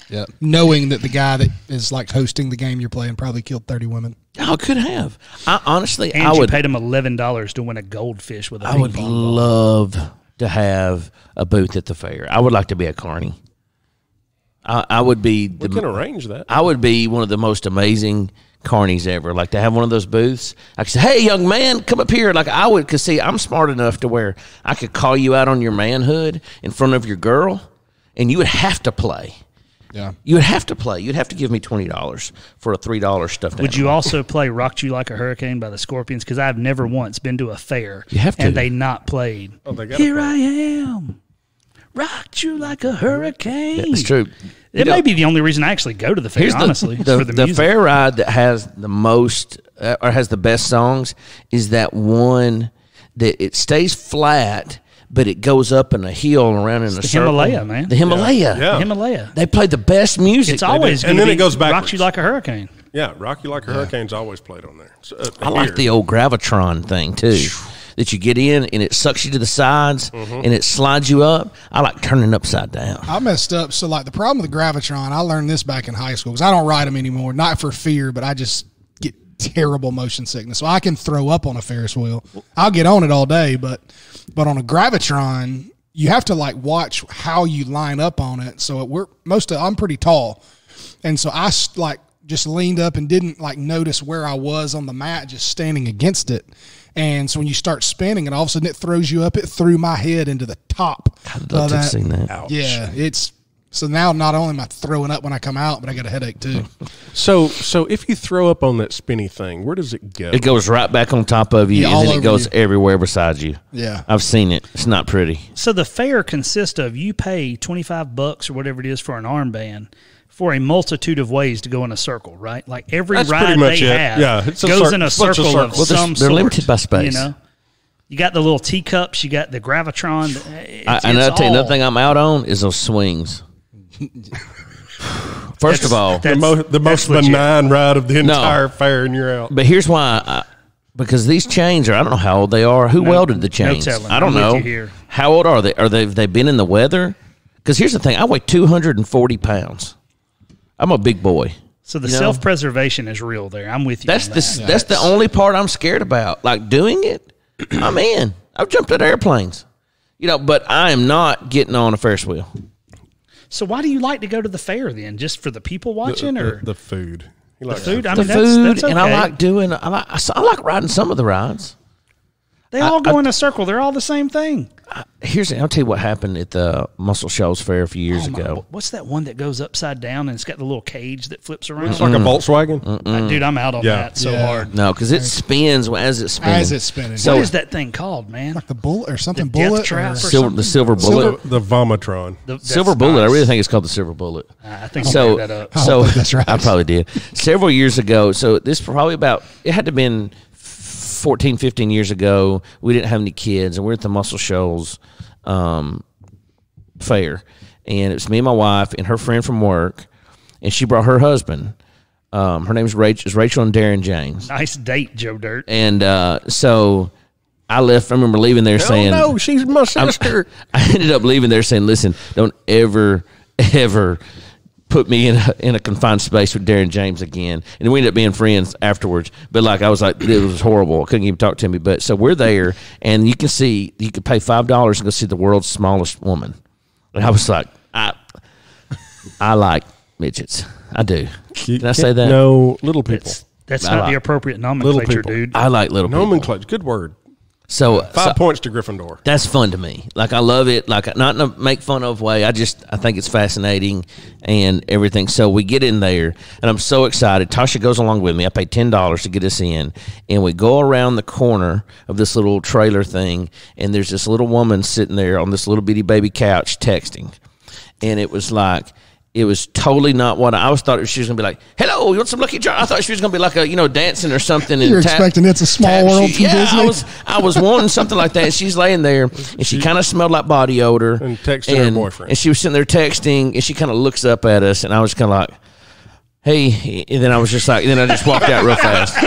Yeah. Knowing that the guy that is like hosting the game you're playing probably killed 30 women. I could have. I honestly, And I you would. paid him $11 to win a goldfish with a I ping would pong ball. love to have a booth at the fair. I would like to be a carny. I would be. We can arrange that. I would be one of the most amazing carnies ever. Like to have one of those booths. I could say, "Hey, young man, come up here." Like I would, because see, I'm smart enough to where I could call you out on your manhood in front of your girl, and you would have to play. Yeah. You would have to play. You'd have to give me $20 for a $3 stuffed animal. Would you also play "Rocked You Like a Hurricane" by the Scorpions? Because I've never once been to a fair You have to. and they not played. Oh, they gotta Here play. I am, rocked you like a hurricane. That's true. It may be the only reason I actually go to the fair. Here's honestly, the for the music. fair ride that has the most or has the best songs is that one that it stays flat, but it goes up in a hill and around in a the circle. Himalaya, man. The Himalaya. Yeah. Himalaya. They play the best music. It's always And going then to it goes "Rocked backwards. You Like a Hurricane." Yeah, Rock You Like a Hurricane's always played on there. So, I like here. the old Gravitron thing too. That you get in and it sucks you to the sides and it slides you up. I like turning upside down. I messed up. So, like, the problem with the Gravitron, I learned this back in high school because I don't ride them anymore. Not for fear, but I just get terrible motion sickness. So, I can throw up on a Ferris wheel. I'll get on it all day, but on a Gravitron, you have to, like, watch how you line up on it. So, I'm pretty tall. And so, I, like, just leaned up and didn't, like, notice where I was on the mat, just standing against it. And so when you start spinning, and all of a sudden it throws you up, it threw my head into the top. I'd love to have seen that. Ouch. Yeah, so now not only am I throwing up when I come out, but I got a headache too. So if you throw up on that spinny thing, where does it go? It goes right back on top of you, Yeah, and all then it over goes you. everywhere beside you. Yeah. I've seen it. It's not pretty. So the fair consists of you pay $25 or whatever it is for an armband for a multitude of ways to go in a circle, right? Like every That's ride pretty much they it. have Yeah, it's a goes in a bunch of circle of circles. Well, some they're sort. limited by space. You know, you got the little teacups, you got the gravitron. And I'll tell you another thing I'm out on is those swings. First of all, the most legit. benign ride of the entire fair, and you're out. but here's why. Because these chains are, I don't know how old they are. Who welded the chains? telling. I don't I'm with know. you here. How old are they? Have they been in the weather? Because here's the thing. I weigh 240 pounds. I'm a big boy. So the You know? self-preservation is real there. I'm with you. That's on the that. that's the only part I'm scared about. Like doing it, I'm in. I've jumped out of airplanes. But I am not getting on a Ferris wheel. So why do you like to go to the fair then? Just for the people watching, or The food. You the like food? I The mean, food, that's okay. and I like riding some of the rides. They all go in a circle. They're all the same thing. I'll tell you what happened at the Muscle Shoals Fair a few years ago. What's that one that goes upside down and it's got the little cage that flips around? It's like a Volkswagen. Dude, I'm out on Yeah. that so Yeah. hard. No, because it spins as it's spinning. As it's spinning. So What is that thing called, man? Like the bullet or something, The death bullet trap or or Silver, the silver bullet. The Vomatron. Silver bullet. I really think it's called the silver bullet. I think So, I made that up. I so don't think that's right. I probably did several years ago. So this probably it had to have been 14, 15 years ago. We didn't have any kids, and we're at the Muscle Shoals fair, and it was me and my wife and her friend from work, and she brought her husband. Her name's Rachel and Darren James, Nice date, Joe Dirt. and so I left. I remember leaving there saying, no, she's my sister. I ended up leaving there saying, listen, don't ever put me in a confined space with Darren James again. And we ended up being friends afterwards. But I was like, it was horrible. I couldn't even talk to me. But so we're there, and you could pay $5 and go see the world's smallest woman. And I was like, I like midgets. I do. Can I say that? No, little people. That's I not like- the appropriate nomenclature, people. dude. I like little people. Nomenclature. Good word. So 5 points to Gryffindor. that's fun to me. I love it. Not in a make fun of way. I think it's fascinating and everything. So we get in there, and I'm so excited. Tasha goes along with me. I pay $10 to get us in, and we go around the corner of this little trailer thing, and there's this little woman sitting there on this little bitty baby couch texting, and it was totally not what I thought she was going to be like. Hello, you want some Lucky Charms? I thought she was going to be like dancing or something. And You're expecting It's a Small World from Disney? I was wanting something like that. She's laying there, and she kind of smelled like body odor. And texting her boyfriend. And she was sitting there texting, and she kind of looks up at us, and I was kind of like, hey, and then I was just like, then I just walked out real fast.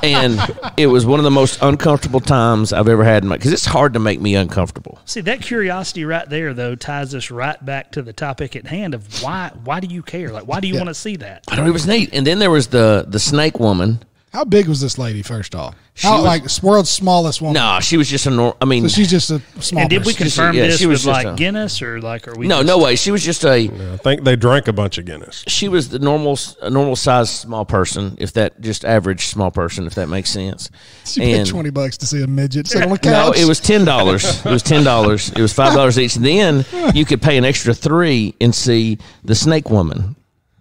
And it was one of the most uncomfortable times I've ever had because it's hard to make me uncomfortable. See, that curiosity right there, though, ties us right back to the topic at hand of why do you care? Why do you want to see that? I don't know, it was neat. And then there was the snake woman. How big was this lady, first off? She was- World's smallest woman. No, she was just a normal. I mean, So she's just a small And did we person. confirm yeah, this she was with just a- Guinness or are we? no, just, no way. She was just I think they drank a bunch of Guinness. she was a normal size small person, if that just average small person, if that makes sense. She paid $20 to see a midget sit on a No, couch. it was $10. It was $10. It was $5 each. Then you could pay an extra $3 and see the snake woman.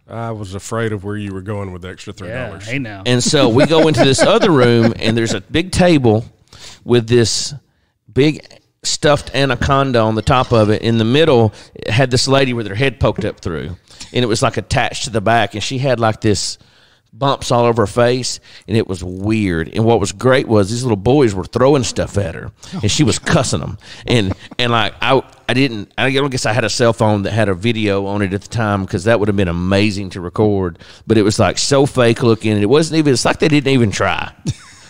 I was afraid of where you were going with the extra $3. Yeah, hey now. And so we go into this other room, and there's a big table with this big stuffed anaconda on the top of it. In the middle, it had this lady with her head poked up through, and it was attached to the back, and she had this bumps all over her face, and it was weird. And what was great was these little boys were throwing stuff at her, and she was cussing them. And I guess I had a cell phone that had a video on it at the time because that would have been amazing to record. But it was so fake looking, and it's like they didn't even try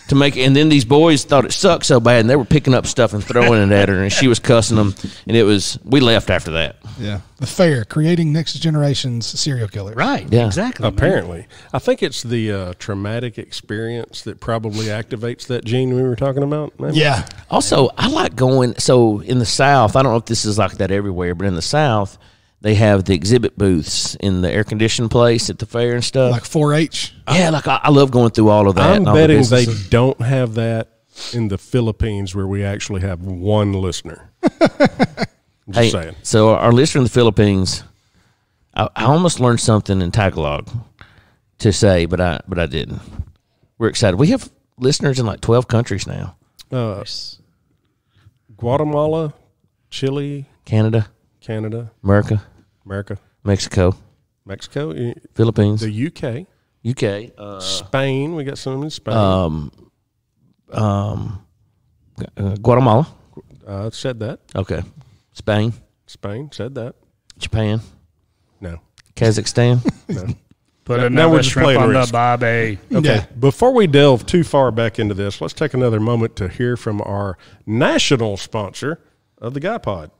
to make it. And then these boys thought it sucked so bad, and they were picking up stuff and throwing it at her, and she was cussing them. And we left after that. Yeah. The fair, creating next generation's serial killer. Right, Yeah. exactly. man. Apparently. I think it's the traumatic experience that probably activates that gene we were talking about. Maybe? Yeah. Also, I like going. So in the South, I don't know if this is like that everywhere, but in the South, they have the exhibit booths in the air conditioned place at the fair and stuff. Like 4-H. Yeah, I love going through all of that. I'm and all the betting they businesses. don't have that in the Philippines where we actually have one listener. Hey, saying. so our listener in the Philippines, I almost learned something in Tagalog to say, but I didn't. We're excited. We have listeners in like 12 countries now. Guatemala, Chile, Canada, America, Mexico, Philippines, the UK, Spain. We got some in Spain. Guatemala. Said that. Okay. Spain said that. Japan. No. Kazakhstan. No. Put Now another we're just shrimp playing on risk. the bobby. Okay. Yeah. Before we delve too far back into this, let's take another moment to hear from our national sponsor of the Guy Pod.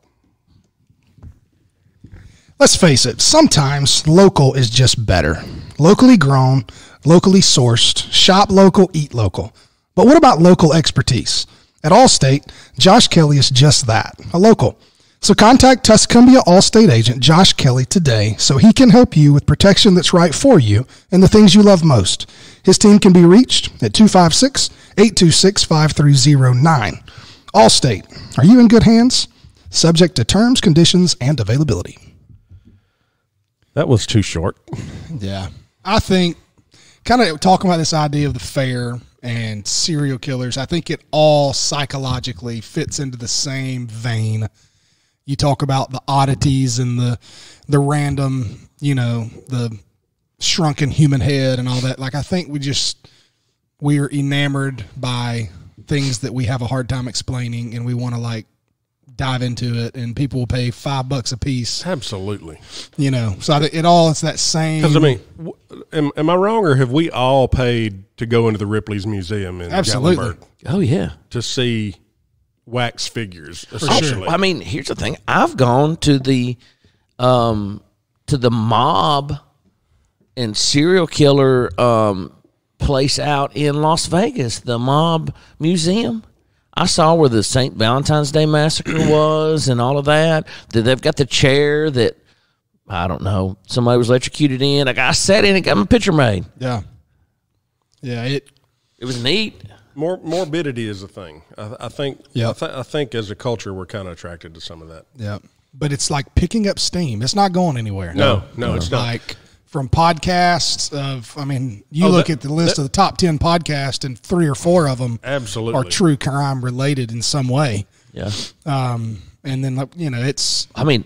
Let's face it, sometimes local is just better. Locally grown, locally sourced, shop local, eat local. But what about local expertise? At Allstate, Josh Kelly is just that, a local. So contact Tuscumbia Allstate agent Josh Kelly today so he can help you with protection that's right for you and the things you love most. His team can be reached at 256-826-5309. Allstate, are you in good hands? Subject to terms, conditions, and availability. That was too short. Yeah. I think, kind of talking about this idea of the fair and serial killers, I think it all psychologically fits into the same vein. You talk about the oddities and the random, the shrunken human head and all that. Like, I think we're enamored by things that we have a hard time explaining, and we want to dive into it, and people will pay $5 a piece. Absolutely. So I think it's that same. Because, I mean, am I wrong, or have we all paid to go into the Ripley's Museum in Absolutely. Gatlinburg Oh, yeah. to see wax figures, essentially? sure. I mean, here's the thing. I've gone to the mob and serial killer place out in Las Vegas, the Mob Museum. I saw where the St. Valentine's Day Massacre was and all of that. They've got the chair that, I don't know, somebody was electrocuted in. I sat in it, got my picture made. Yeah. Yeah. It was neat. Morbidity is a thing. I think. Yeah. I think as a culture we're kind of attracted to some of that. Yeah. But it's like picking up steam. It's not going anywhere. No, it's not. Like from podcasts look at the list of the top 10 podcasts, and 3 or 4 of them Absolutely. are true crime related in some way. Yeah. And then, it's. I mean,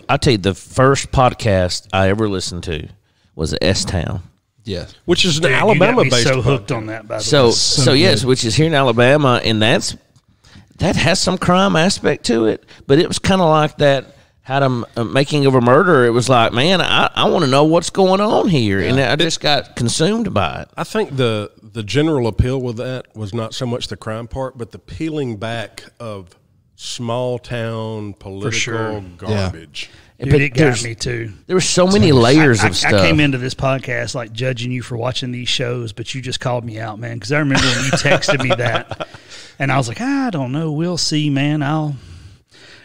I tell you, the first podcast I ever listened to was S-Town. Yeah. Which is an Dude, Alabama-based you got me so podcast. hooked on that, by the way. So yes, which is here in Alabama, and that has some crime aspect to it, but it was kind of like that. Had a making of a murder. It was like, man, I want to know what's going on here, and I just got consumed by it. I think the general appeal with that was not so much the crime part, but the peeling back of small town political sure. garbage. Dude, But it got me too. There were so many layers of stuff. I came into this podcast judging you for watching these shows, but you just called me out, man. Because I remember when you texted me that, and I was like, I don't know, we'll see, man.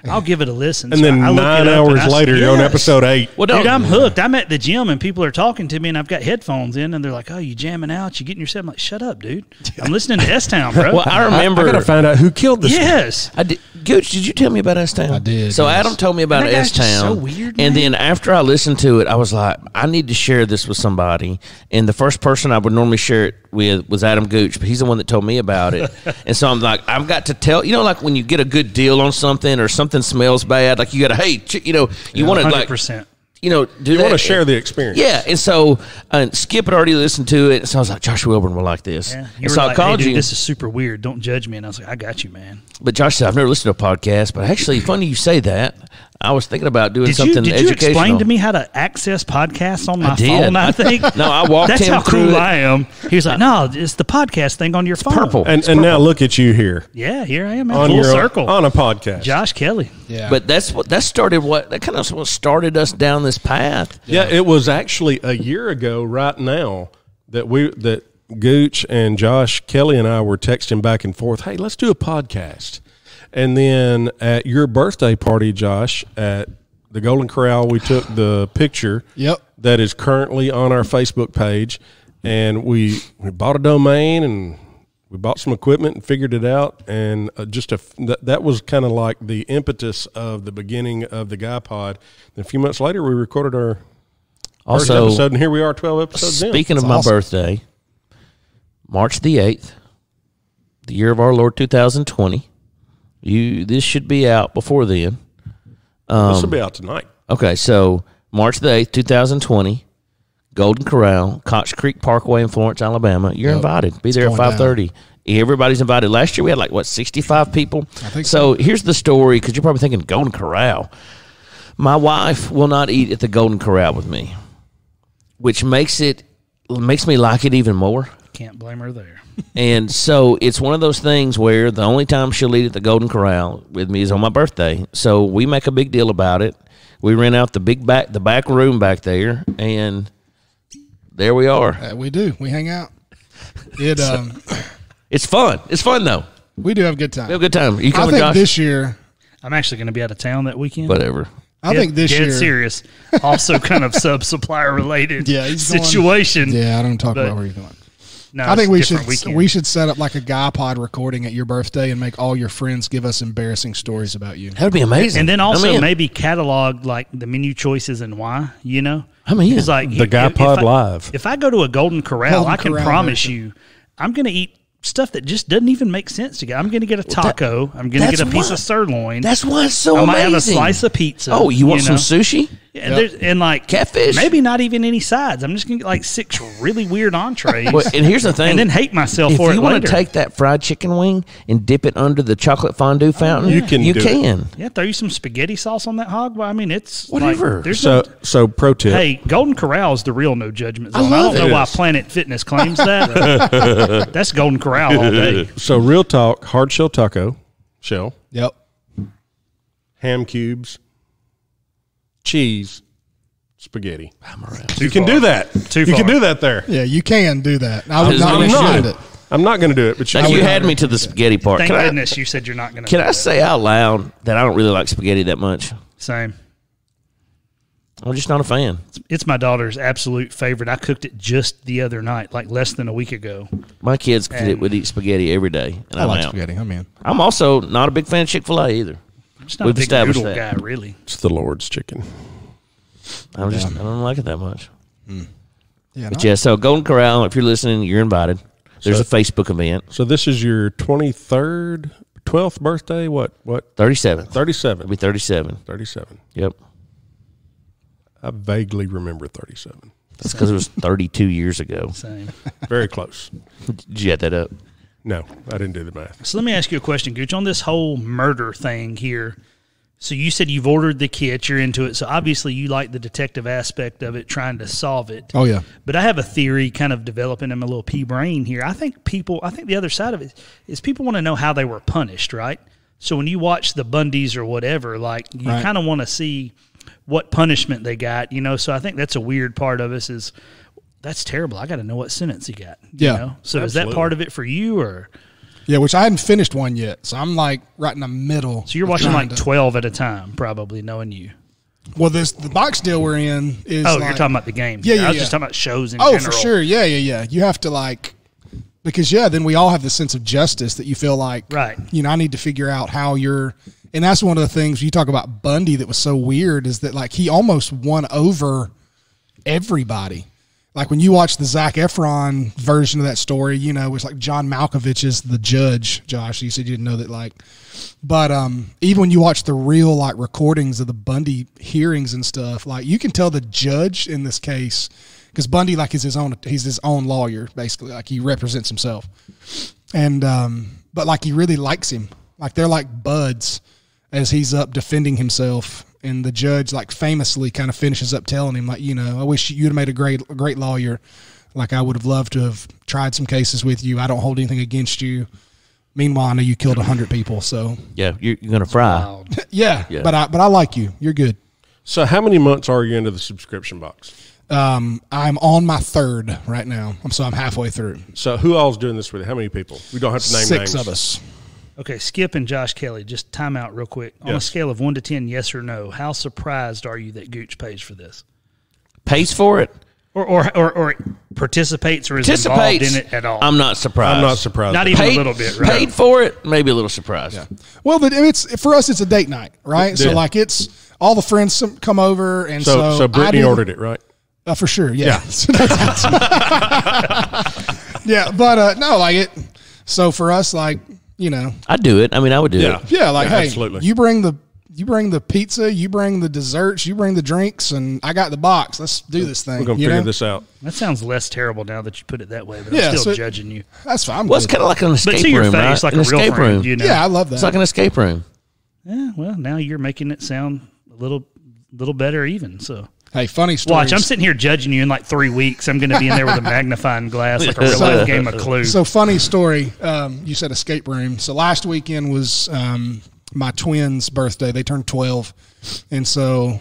I'll give it a listen. And So then I looked 9 it up, and hours I later, said, you're on yes. episode 8. Well, Dude, I'm hooked. I'm at the gym and people are talking to me, and I've got headphones in, and they're like, "Oh, you jamming out? You getting yourself?" I'm like, "Shut up, dude! I'm listening to S-Town, bro." Well, I remember. I got to find out who killed this. yes. I did. Gooch, did you tell me about S-Town? I did, So yes. Adam told me about That guy's just S-Town. so weird, and man. then after I listened to it, I was like, I need to share this with somebody. And the first person I would normally share it with was Adam Gooch, but he's the one that told me about it. And so I'm like, I've got to tell, like when you get a good deal on something or something smells bad, like you got to, hey, you want to like, 100%. do You that. want to share the experience. Yeah, and so Skip had already listened to it, and so I was like, Josh Wilburn will like this. Yeah. You And were so like, I called hey, dude, you. this is super weird. Don't judge me. And I was like, I got you, man. But Josh said, I've never listened to a podcast, but actually, funny you say that. I was thinking about doing Did something you educational. explain to me how to access podcasts on my did. phone, I think? No, I walked That's him how through cool it. I am. He was like, no, it's the podcast thing on your phone. purple. And now look at you here Yeah, here I am, man. on Full your circle. on a podcast. Josh Kelly. Yeah. But that kind of what started us down this path. Yeah, it was actually a year ago right now that Gooch and Josh Kelly and I were texting back and forth, hey, let's do a podcast. And then at your birthday party, Josh, at the Golden Corral, we took the picture Yep. that is currently on our Facebook page, and we bought a domain and We bought some equipment and figured it out, and that was kind of like the impetus of the beginning of the Guy Pod. And a few months later, we recorded our first episode, and here we are 12 episodes in. Speaking of my birthday, March the 8th, the year of our Lord 2020. This should be out before then. This will be out tonight. Okay, so March the 8th, 2020, Golden Corral, Cox Creek Parkway in Florence, Alabama. You're invited. Be there at 5:30. Everybody's invited. Last year we had 65 people? I think so. Here's the story, because you're probably thinking, Golden Corral. My wife will not eat at the Golden Corral with me, which makes me like it even more. Can't blame her there. And so it's one of those things where the only time she'll eat at the Golden Corral with me is on my birthday. So we make a big deal about it. We rent out the back room back there, and there we are. We do. We hang out. It's fun. It's fun, though. We do have a good time. We have a good time. You I coming, think Josh? this year. I'm actually going to be out of town that weekend. Whatever. I think this year. Dead serious. Also kind of sub-supplier related situation. I don't talk about where you're going. No, I think we should set up like a Guy Pod recording at your birthday and make all your friends give us embarrassing stories about you. That'd be amazing. And then also maybe catalog like the menu choices and why, you know? I mean, it's like the Guy Pod Live. If I go to a Golden Corral, I can promise you I'm going to eat stuff that just doesn't even make sense to get. I'm going to get a taco. I'm going to get a piece of sirloin. That's why it's so amazing. I might have a slice of pizza. Oh, you want some sushi? Yeah, and like catfish. Maybe not even any sides. I'm just going to get like 6 really weird entrees. Well, and here's the thing. And then hate myself for it later. If you want to take that fried chicken wing and dip it under the chocolate fondue fountain, you can. Yeah, throw you some spaghetti sauce on that hog. Well, I mean, it's whatever. Like, so pro tip. Hey, Golden Corral is the real no judgment zone. I don't know why Planet Fitness claims that. That's Golden Corral all day. So real talk, hard shell taco, shell. Yep. Ham cubes, cheese, spaghetti. I'm around. You can do that. You can do that there. Yeah, you can do that. I would not recommend it. I'm not going to do it, but you had me to the spaghetti part. Thank goodness you said you're not going to. Can I say out loud that I don't really like spaghetti that much? Same. I'm just not a fan. It's my daughter's absolute favorite. I cooked it just the other night, like less than a week ago. My kids would eat spaghetti every day. And I like spaghetti. I'm in. I'm also not a big fan of Chick-fil-A either. I'm just not a big noodle guy, really. It's the Lord's chicken. I don't like it that much. Yeah, but so Golden Corral, if you're listening, you're invited. There's a Facebook event. So this is your 12th birthday? What? 37. 37. It'll be 37. 37. Yep. I vaguely remember 37. That's because it was 32 years ago. Same. Very close. Did you add that up? No, I didn't do the math. So let me ask you a question, Gooch, on this whole murder thing here. So you said you've ordered the kit, you're into it. So obviously you like the detective aspect of it, trying to solve it. Oh, yeah. But I have a theory kind of developing in my little pea brain here. I think the other side of it is people want to know how they were punished, right? So when you watch the Bundys or whatever, like you kind of want to see what punishment they got, you know? So I think that's a weird part of us is that's terrible. I got to know what sentence he got. You know? So Absolutely. Is that part of it for you or? Yeah, which I hadn't finished one yet. So I'm like right in the middle. So you're watching like 12 at a time, probably, knowing you. Well, the box deal we're in is you're talking about the game. Yeah, I was just talking about shows in general. general. For sure. Yeah. You have to because then we all have the sense of justice that you feel like, right. You know, I need to figure out how you're, and that's one of the things you talk about Bundy that was so weird is that like he almost won over everybody. Like when you watch the Zac Efron version of that story, you know, it's like John Malkovich is the judge. Josh, you said you didn't know that, but even when you watch the real recordings of the Bundy hearings and stuff, you can tell the judge in this case, because Bundy he's his own lawyer basically, he represents himself, and but he really likes him, they're like buds as he's up defending himself. And the judge, famously kind of finishes up telling him, I wish you'd have made a great lawyer. I would have loved to have tried some cases with you. I don't hold anything against you. Meanwhile, I know you killed 100 people. So yeah, you're going to fry. yeah, but I like you. You're good. So how many months are you into the subscription box? I'm on my 3rd right now. I'm halfway through. So who all's doing this with you? How many people? We don't have to name 6 names. of us. Okay, Skip and Josh Kelly, just time out real quick. On a scale of 1 to 10, yes or no, how surprised are you that Gooch pays for this? Pays for it? Or participates or is involved in it at all. I'm not surprised. Not even a little bit, right? Paid for it, maybe a little surprised. Yeah. Well, it's for us. It's a date night, right? So like it's all the friends come over, and so Brittany ordered it, right? For sure, yeah. Yeah, but no, like it. So for us, like I'd do it. I mean, I would do it. Yeah, like hey, absolutely. You bring the pizza, you bring the desserts, you bring the drinks, and I got the box. Let's do this thing. We're gonna figure this out. That sounds less terrible now that you put it that way, but I'm still judging you. That's fine. Well, it's kind of like an escape but to your room, face, right? like an a real escape friend, room. Yeah, I love that. It's like an escape room. Yeah, well, now you're making it sound a little better even, so. Hey, funny story. Watch, I'm sitting here judging you in like 3 weeks. I'm going to be in there with a magnifying glass like a real life game of Clue. So funny story. You said escape room. So last weekend was my twins' birthday. They turned 12. And so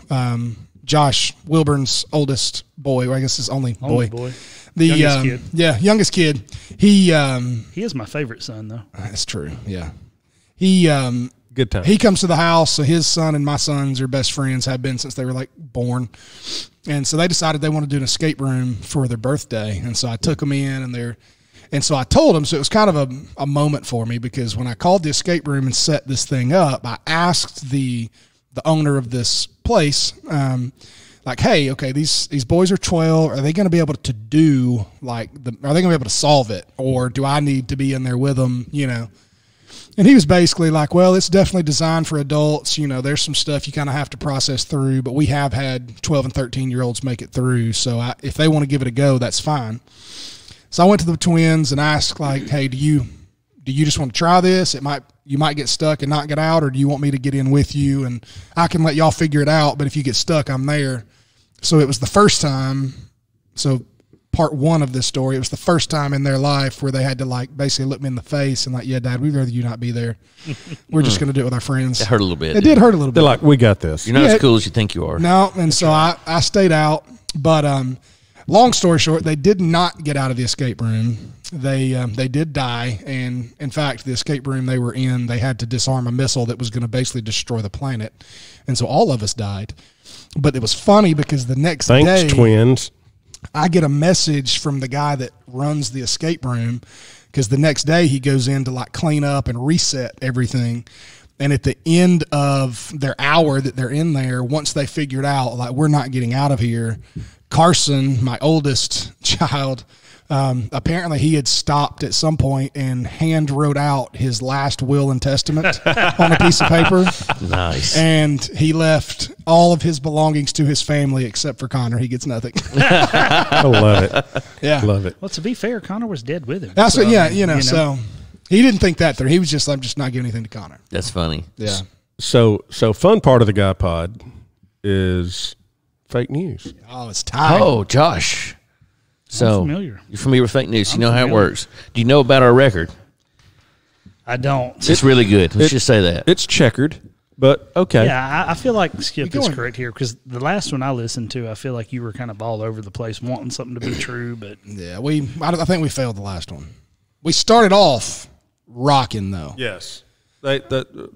Josh Wilburn's oldest boy, or I guess his only boy. The youngest kid. Yeah, youngest kid. He is my favorite son, though. That's true, yeah. He good time. He comes to the house, so his son and my sons are best friends, have been since they were like born. And so they decided they want to do an escape room for their birthday. And so I took them in and so I told them, so it was kind of a moment for me, because when I called the escape room and set this thing up, I asked the owner of this place, like, hey, okay, these boys are 12. Are they going to be able to do are they going to be able to solve it? Or do I need to be in there with them, And he was basically like, well, it's definitely designed for adults. There's some stuff you kind of have to process through, but we have had 12 and 13-year-olds make it through. So if they want to give it a go, that's fine. So I went to the twins and asked, like, hey, do you just want to try this? You might get stuck and not get out, or do you want me to get in with you? And I can let y'all figure it out, but if you get stuck, I'm there. So it was the first time. So part one of this story, it was the first time in their life where they had to like basically look me in the face and like, yeah, Dad, we'd rather you not be there. We're just going to do it with our friends. It hurt a little bit. It did hurt a little bit. They're like, we got this. You're not as cool as you think you are. No, and so I stayed out. But long story short, they did not get out of the escape room. They did die, and in fact, the escape room they were in, they had to disarm a missile that was going to basically destroy the planet, and so all of us died. But it was funny because the next day, thanks, twins, I get a message from the guy that runs the escape room, because the next day he goes in to like clean up and reset everything. And at the end of their hour that they're in there, once they figured out, like, we're not getting out of here, Carson, my oldest child, apparently he had stopped at some point and hand wrote out his last will and testament on a piece of paper. Nice. And he left all of his belongings to his family except for Connor. He gets nothing. I love it. Yeah. Love it. Well, to be fair, Connor was dead with him. That's what, yeah, so he didn't think that through. He was just, I'm just not giving anything to Connor. That's funny. Yeah. So fun part of the Guy Pod is fake news. Oh, it's time. Oh, Josh. So familiar. You're familiar with fake news. You know how it works. Do you know about our record? I don't. It's really good. Let's just say that. It's checkered, but okay. Yeah, I feel like Skip is correct here, because the last one I listened to, I feel like you were kind of all over the place wanting something to be true, but Yeah, I think we failed the last one. We started off rocking, though. Yes. They're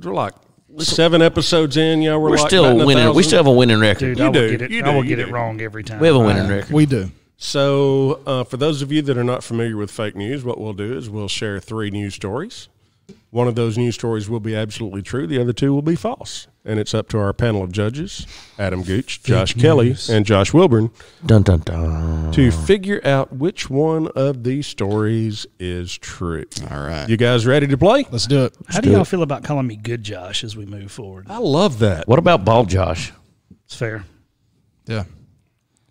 like 7 episodes in. Yeah, We're like still winning. We still have a winning record. dude, I will get it wrong every time. We have a winning record. We do. So for those of you that are not familiar with fake news, what we'll do is we'll share 3 news stories. One of those news stories will be absolutely true. The other 2 will be false. And it's up to our panel of judges, Adam Gooch, Josh Kelly, and Josh Wilburn, Dun, dun, dun. to figure out which one of these stories is true. All right. You guys ready to play? Let's do it. How do y'all feel about calling me Good Josh as we move forward? I love that. What about Bald Josh? It's fair. Yeah.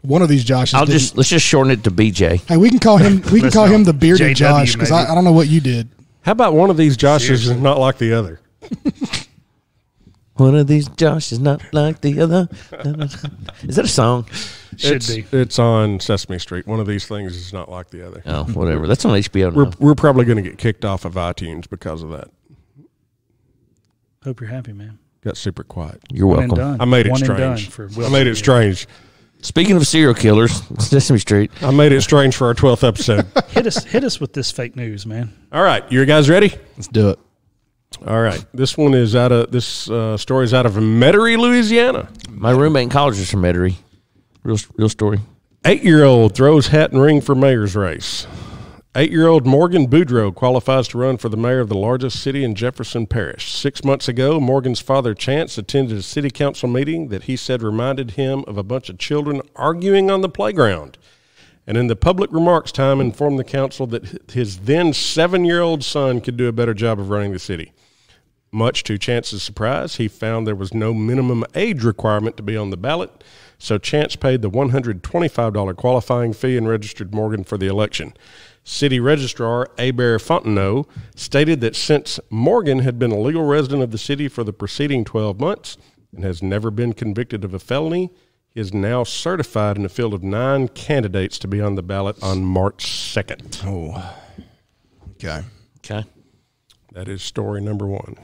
One of these Joshes. Let's just shorten it to BJ. Hey, we can call him. We can call him the bearded JW, Josh, because maybe. I don't know what you did. How about one of these Joshes is not like the other? One of these Josh is not like the other. Is that a song? Should be. It's on Sesame Street. One of these things is not like the other. Oh, whatever. That's on HBO now. We're probably going to get kicked off of iTunes because of that. Hope you're happy, man. Got super quiet. You're One and welcome. done. I made it One and strange. done for I made it strange. Speaking of serial killers, Sesame Street. I made it strange for our 12th episode. Hit us with this fake news, man. All right, you guys ready? Let's do it. All right, this story is out of Metairie, Louisiana. My roommate in college is from Metairie. Real story. 8-year-old throws hat and ring for mayor's race. 8-year-old Morgan Boudreaux qualifies to run for the mayor of the largest city in Jefferson Parish. 6 months ago, Morgan's father, Chance, attended a city council meeting that he said reminded him of a bunch of children arguing on the playground. And in the public remarks time, informed the council that his then 7-year-old son could do a better job of running the city. Much to Chance's surprise, he found there was no minimum age requirement to be on the ballot, so Chance paid the $125 qualifying fee and registered Morgan for the election. City Registrar Hebert Fontenot stated that since Morgan had been a legal resident of the city for the preceding 12 months and has never been convicted of a felony, he is now certified in a field of 9 candidates to be on the ballot on March 2nd. Oh, okay. Okay. That is story number 1.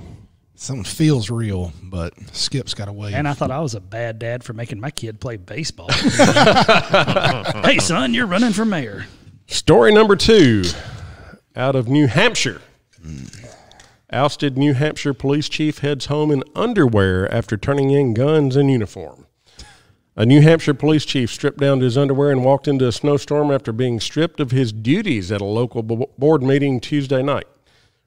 Something feels real, but Skip's got to wait. And I thought I was a bad dad for making my kid play baseball. Hey, son, you're running for mayor. Story number 2, out of New Hampshire. Ousted New Hampshire police chief heads home in underwear after turning in guns and uniform. A New Hampshire police chief stripped down to his underwear and walked into a snowstorm after being stripped of his duties at a local board meeting Tuesday night.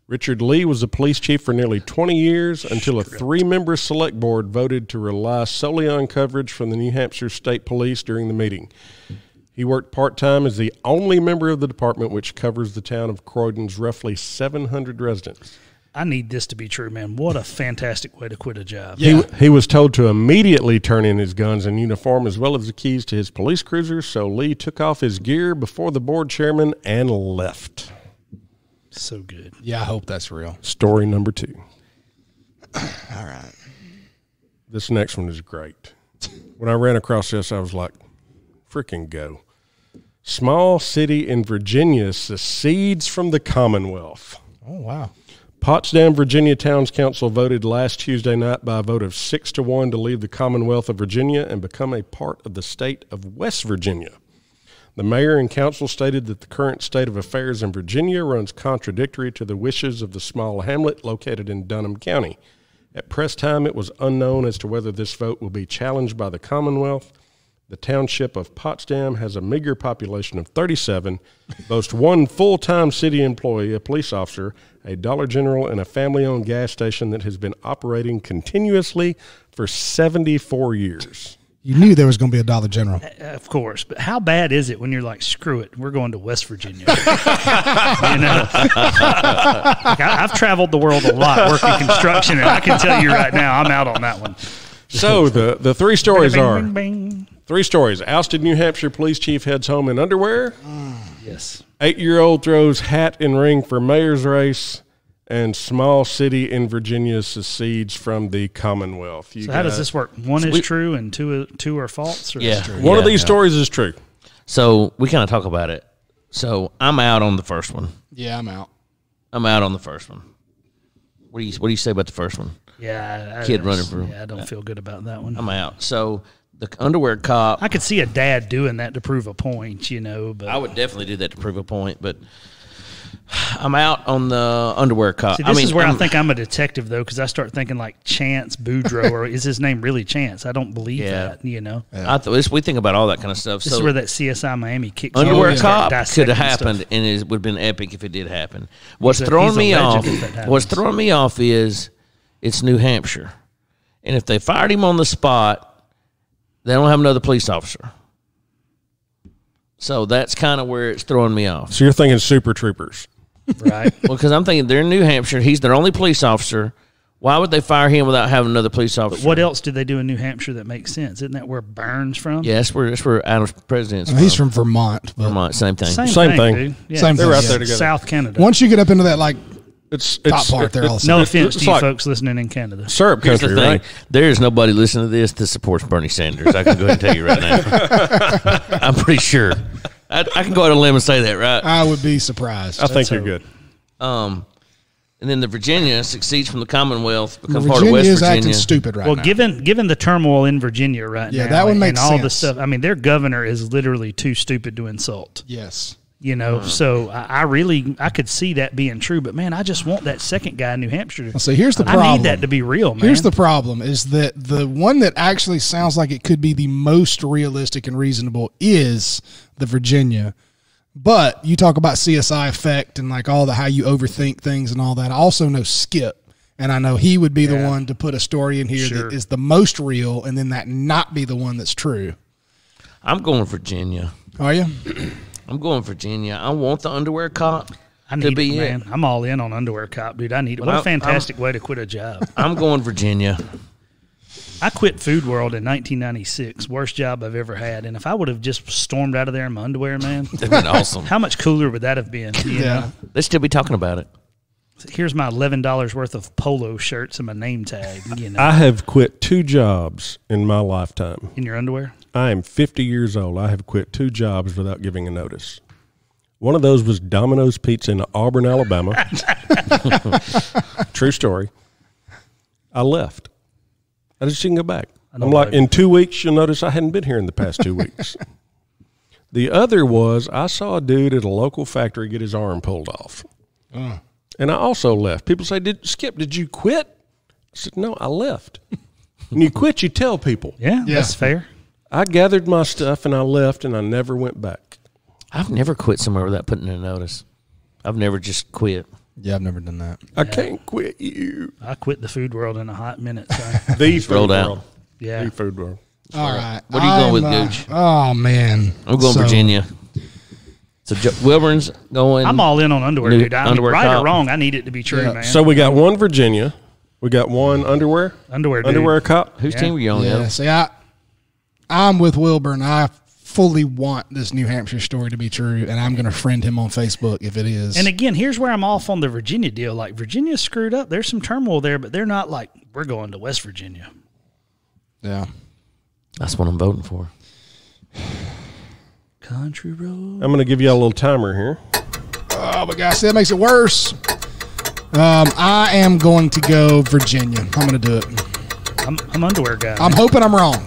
Richard Lee was a police chief for nearly 20 years until a 3-member select board voted to rely solely on coverage from the New Hampshire State Police during the meeting. He worked part-time as the only member of the department which covers the town of Croydon's roughly 700 residents. I need this to be true, man. What a fantastic way to quit a job. Yeah. He was told to immediately turn in his guns and uniform as well as the keys to his police cruiser, so Lee took off his gear before the board chairman and left. So good. Yeah, I hope that's real. Story number 2. All right. This next one is great. When I ran across this, I was like, freaking go. Small city in Virginia secedes from the Commonwealth. Oh, wow. Potsdam, Virginia Towns Council voted last Tuesday night by a vote of 6-1 to leave the Commonwealth of Virginia and become a part of the state of West Virginia. The mayor and council stated that the current state of affairs in Virginia runs contradictory to the wishes of the small hamlet located in Dunham County. At press time, it was unknown as to whether this vote will be challenged by the Commonwealth. The township of Potsdam has a meager population of 37, boasts 1 full-time city employee, a police officer, a Dollar General, and a family-owned gas station that has been operating continuously for 74 years. You knew there was going to be a Dollar General. Of course. But how bad is it when you're like, screw it, we're going to West Virginia? You know? Like, I've traveled the world a lot working construction, and I can tell you right now, I'm out on that one. So the 3 stories Bing, are... bing, bing. 3 stories. Ousted New Hampshire police chief heads home in underwear. Yes. 8-year-old throws hat and ring for mayor's race. And small city in Virginia secedes from the Commonwealth. So how does this work? One is true and two are false? Or Yeah. is true? One of these stories is true. So we kind of talk about it. So I'm out on the first one. Yeah, I'm out. I'm out on the first one. What do you say about the first one? Yeah. Kid running for- Yeah, I don't feel good about that one. I'm out. So the underwear cop, I could see a dad doing that to prove a point, you know. But I would definitely do that to prove a point, but I'm out on the underwear cop. See, this is where I think I'm a detective, though, because I start thinking like Chance Boudreaux, or is his name really Chance? I don't believe that, you know. I thought we think about all that kind of stuff. This is where that CSI Miami kicks underwear in and cop start could have dissecting happened, stuff. and it would have been epic if it did happen. He's a legend if that happens. What's throwing me off is it's New Hampshire, and if they fired him on the spot, they don't have another police officer. So that's kind of where it's throwing me off. So you're thinking Super Troopers. Right. Well, because I'm thinking they're in New Hampshire. He's their only police officer. Why would they fire him without having another police officer? What else did they do in New Hampshire that makes sense? Isn't that where Burns from? Yeah, that's where Adam's president's He's from Vermont. But Vermont. Same thing. Same thing. Dude. Yeah. Same They're thing, right yeah. there together. South Canada. Once you get up into that like It's top part, they're all No it's- offense it's to you like folks listening in Canada. syrup Here's country, the thing. right? There is nobody listening to this that supports Bernie Sanders. I can go ahead and tell you right now. I'm pretty sure. I can go out on a limb and say that, right? I would be surprised. I think you're good. And then the Virginia succeeds from the Commonwealth, becomes part of Virginia West is acting Virginia. stupid right Well, now. given the turmoil in Virginia right Yeah, now, that would make and all the sense. stuff. I mean, their governor is literally too stupid to insult. Yes. You know, so I could see that being true. But, man, I just want that second guy in New Hampshire. So here's the problem. I need that to be real, man. Here's the problem is that the one that actually sounds like it could be the most realistic and reasonable is the Virginia. But you talk about CSI effect and like all the how you overthink things and all that. I also know Skip, and I know he would be the one to put a story in here that is the most real and then that not be the one that's true. I'm going Virginia. Are you? I'm going Virginia. I want the underwear cop to be man. I'm all in on underwear cop, dude. I need it. What a fantastic way to quit a job. I'm going Virginia. I quit Food World in 1996. Worst job I've ever had. And if I would have just stormed out of there in my underwear, man, that'd been awesome. How much cooler would that have been? You know? They'd still be talking about it. Here's my $11 worth of polo shirts and my name tag. You know, I have quit 2 jobs in my lifetime. In your underwear? I am 50 years old. I have quit 2 jobs without giving a notice. One of those was Domino's Pizza in Auburn, Alabama. True story. I left. I just didn't go back. I'm like, in 2 weeks, you'll notice I hadn't been here in the past 2 weeks. The other was I saw a dude at a local factory get his arm pulled off. And I also left. People say, Skip, did you quit? I said, no, I left. When you quit, you tell people. Yeah, that's fair. I gathered my stuff and I left and I never went back. I've never quit somewhere without putting in a notice. I've never just quit. Yeah, I've never done that. I can't quit you. I quit the Food World in a hot minute. So. The Food out. World. Yeah. The Food World. All right. What are you going with, Gooch? Oh, man. I'm going Virginia. So Wilburn's going. I'm all in on underwear, dude. I mean, underwear right cop. or wrong, I need it to be true, man. So we got one Virginia. We got one underwear. Underwear cop. Whose team were you on? Yeah, see, I'm with Wilburn. I fully want this New Hampshire story to be true, and I'm going to friend him on Facebook if it is. And again, here's where I'm off on the Virginia deal. Like, Virginia's screwed up. There's some turmoil there, but they're not like, we're going to West Virginia. Yeah. That's what I'm voting for. Country road. I'm going to give you a little timer here. Oh, my gosh, that makes it worse. I am going to go Virginia. I'm going to do it. I'm underwear guy. I'm hoping I'm wrong.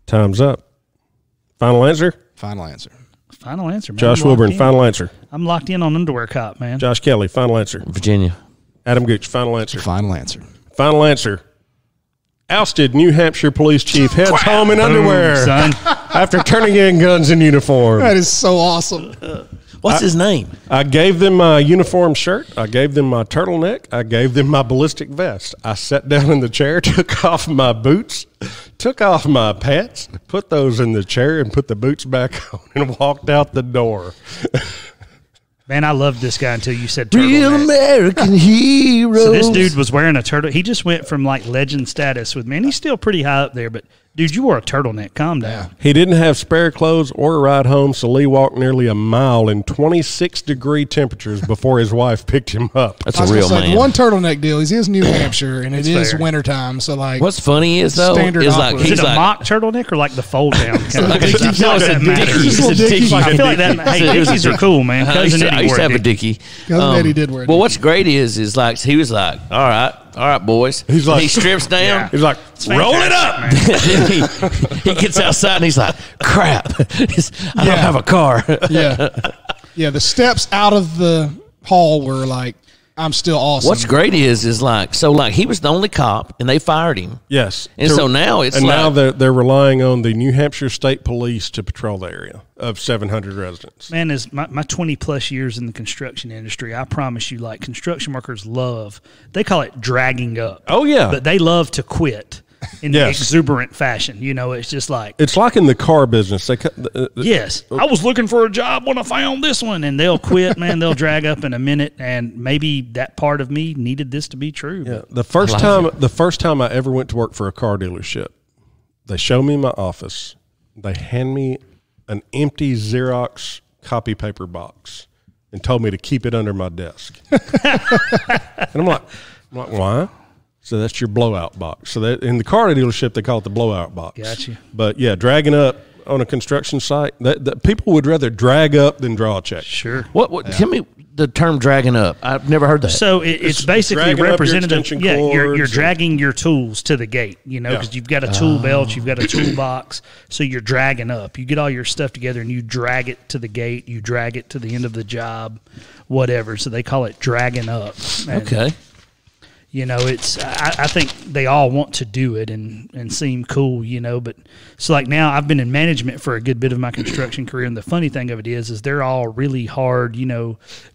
Time's up. Final answer? Final answer. Final answer, man. Josh Wilburn, final answer. I'm locked in on underwear cop, man. Josh Kelly, final answer. Virginia. Adam Gooch, final answer. Final answer. Final answer. Ousted New Hampshire police chief heads home in underwear son. after turning in guns in uniform. That is so awesome. What's his name? I gave them my uniform shirt. I gave them my turtleneck. I gave them my ballistic vest. I sat down in the chair, took off my boots, took off my pants, put those in the chair, and put the boots back on and walked out the door. Man, I loved this guy until you said turtleneck. Real American hero. So this dude was wearing a turtle. He just went from like legend status with, man, he's still pretty high up there, but dude, you wore a turtleneck. Calm down. He didn't have spare clothes or a ride home, so Lee walked nearly a mile in 26-degree temperatures before his wife picked him up. That's a real man. One turtleneck deal. He's New Hampshire, and it is fair. wintertime, so like. What's funny is though Standard is like opera. Is he's it a like mock turtleneck or like the fold down? Kind like of a dickie. I feel like that matters. It's a little dickie. I feel like that. Hey, dickies are cool, man. I Cousin used to Eddie wore have a a dickie. dickie. Cousin Eddie did wear a Well, dickie. what's great is like he was like, all right, boys. He's like- he strips down. Yeah. He's like, roll it up. Then he gets outside and he's like, crap, I don't have a car. Yeah, the steps out of the hall were like, I'm still awesome. What's great is like, so like he was the only cop and they fired him. Yes. And so now it's and like, now they're relying on the New Hampshire State Police to patrol the area of 700 residents. Man, is my 20 plus years in the construction industry, I promise you, like construction workers they call it dragging up. Oh, yeah. But they love to quit in Yes. exuberant fashion. You know, it's just like, It's like in the car business. They yes, I was looking for a job when I found this one, and they'll quit, man. They'll drag up in a minute, and maybe that part of me needed this to be true. Yeah, But the first time I ever went to work for a car dealership, they show me my office. They hand me an empty Xerox copy paper box and told me to keep it under my desk. And I'm like, why? So that's your blowout box. So that in the car dealership they call it the blowout box. Gotcha. But yeah, dragging up on a construction site, that people would rather drag up than draw a check. sure. what? Tell me the term dragging up? I've never heard that. So it's basically dragging up your representative. extension Yeah, you're cords dragging your tools to the gate, because Yeah. you've got a tool belt, you've got a toolbox, so you're dragging up. You get all your stuff together and you drag it to the gate, you drag it to the end of the job, whatever. So they call it dragging up. And, Okay. it's I think they all want to do it and seem cool, but so like now I've been in management for a good bit of my construction career, and the funny thing of it is they're all really hard,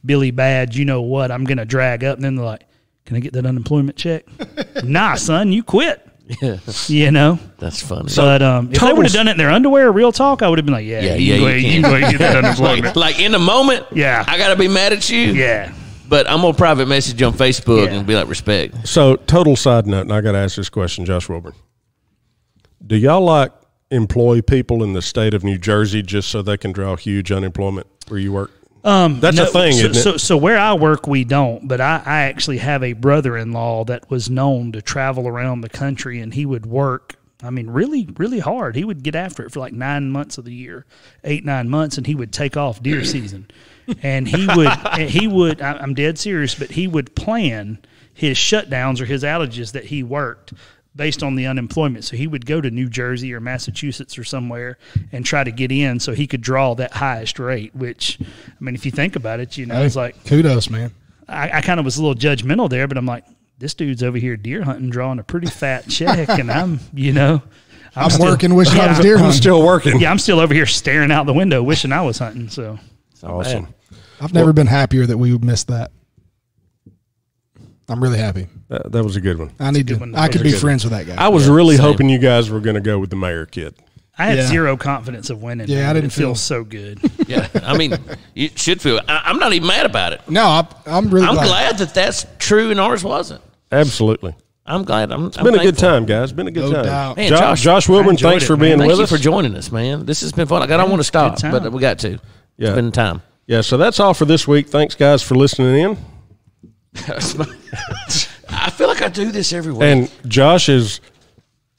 Billy Badge, what I'm gonna drag up, and then they're like, can I get that unemployment check? Nah, son, you quit. Yeah. That's funny. But if they would have done it in their underwear, real talk, I would have been like, you can go ahead and get that unemployment. like in the moment, Yeah. I got to be mad at you. Yeah. But I'm going to private message you on Facebook Yeah. and be like, respect. So, total side note, and I got to ask this question, Josh Wilburn. Do y'all like employ people in the state of New Jersey just so they can draw huge unemployment where you work? That's a thing, isn't it? So where I work, we don't. But I actually have a brother-in-law that was known to travel around the country, and he would work, really, really hard. He would get after it for like 9 months of the year, 8-9 months, and he would take off deer season. And he would, I'm dead serious, but he would plan his shutdowns or his outages that he worked based on the unemployment. So he would go to New Jersey or Massachusetts or somewhere and try to get in so he could draw that highest rate, which, if you think about it, it's like. Kudos, man. I kind of was a little judgmental there, but I'm like, this dude's over here deer hunting, drawing a pretty fat check, and I'm still working, wishing I was deer hunting. I'm still working. Yeah, I'm still over here staring out the window, wishing I was hunting. So Awesome. I've never been happier that we missed that. I'm really happy. That was a good one. I need to. one. I could be good friends with that guy. I was really hoping you guys were going to go with the mayor kid. I had Yeah. zero confidence of winning. Yeah, man. I didn't It feels feel- so good. Yeah. You should feel. I'm not even mad about it. No, I'm really I'm glad. glad that that's true and ours wasn't. Absolutely. I'm glad. It's been a good time, guys. Been a good No time. doubt. Man, Josh Wilburn, enjoyed thanks it, for man. being Thank with you us. for joining us, man. This has been fun. I don't want to stop, time. but we got to. Yeah. It's been time. Yeah, so that's all for this week. Thanks, guys, for listening in. I feel like I do this every week. And Josh is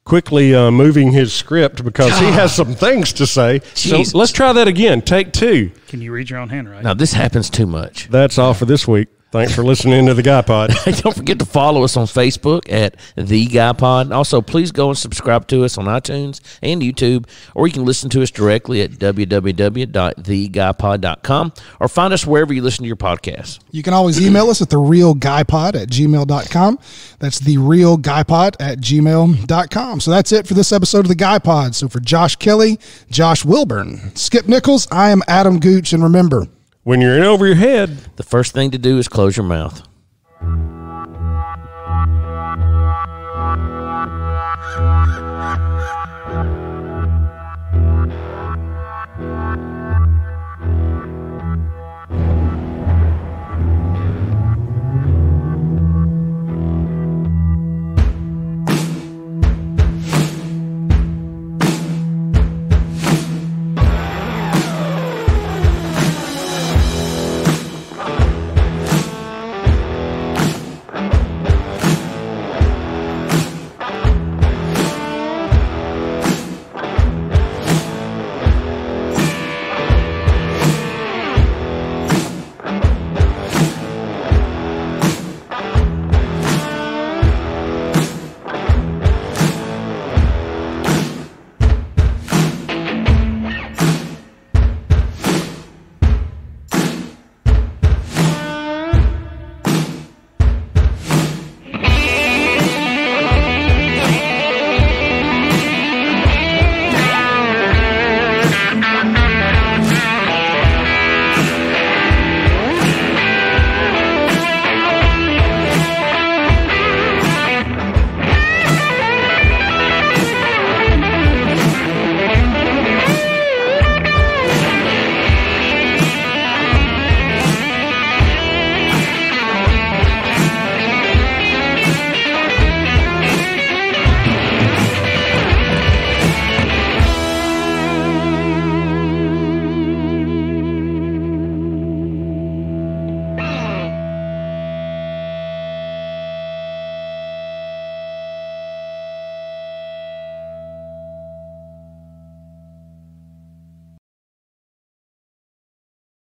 quickly moving his script because he has some things to say. Jesus. So let's try that again. Take 2. Can you read your own handwriting? Now, this happens too much. That's all for this week. Thanks for listening to the Guy Pod. Don't forget to follow us on Facebook at The Guy Pod. Also, please go and subscribe to us on iTunes and YouTube, or you can listen to us directly at www.theguypod.com, or find us wherever you listen to your podcasts. You can always email us at therealguypod@gmail.com. That's therealguypod@gmail.com. So that's it for this episode of the Guy Pod. So for Josh Kelly, Josh Wilburn, Skip Nichols, I am Adam Gooch, and remember, When you're in over your head, The first thing to do is close your mouth.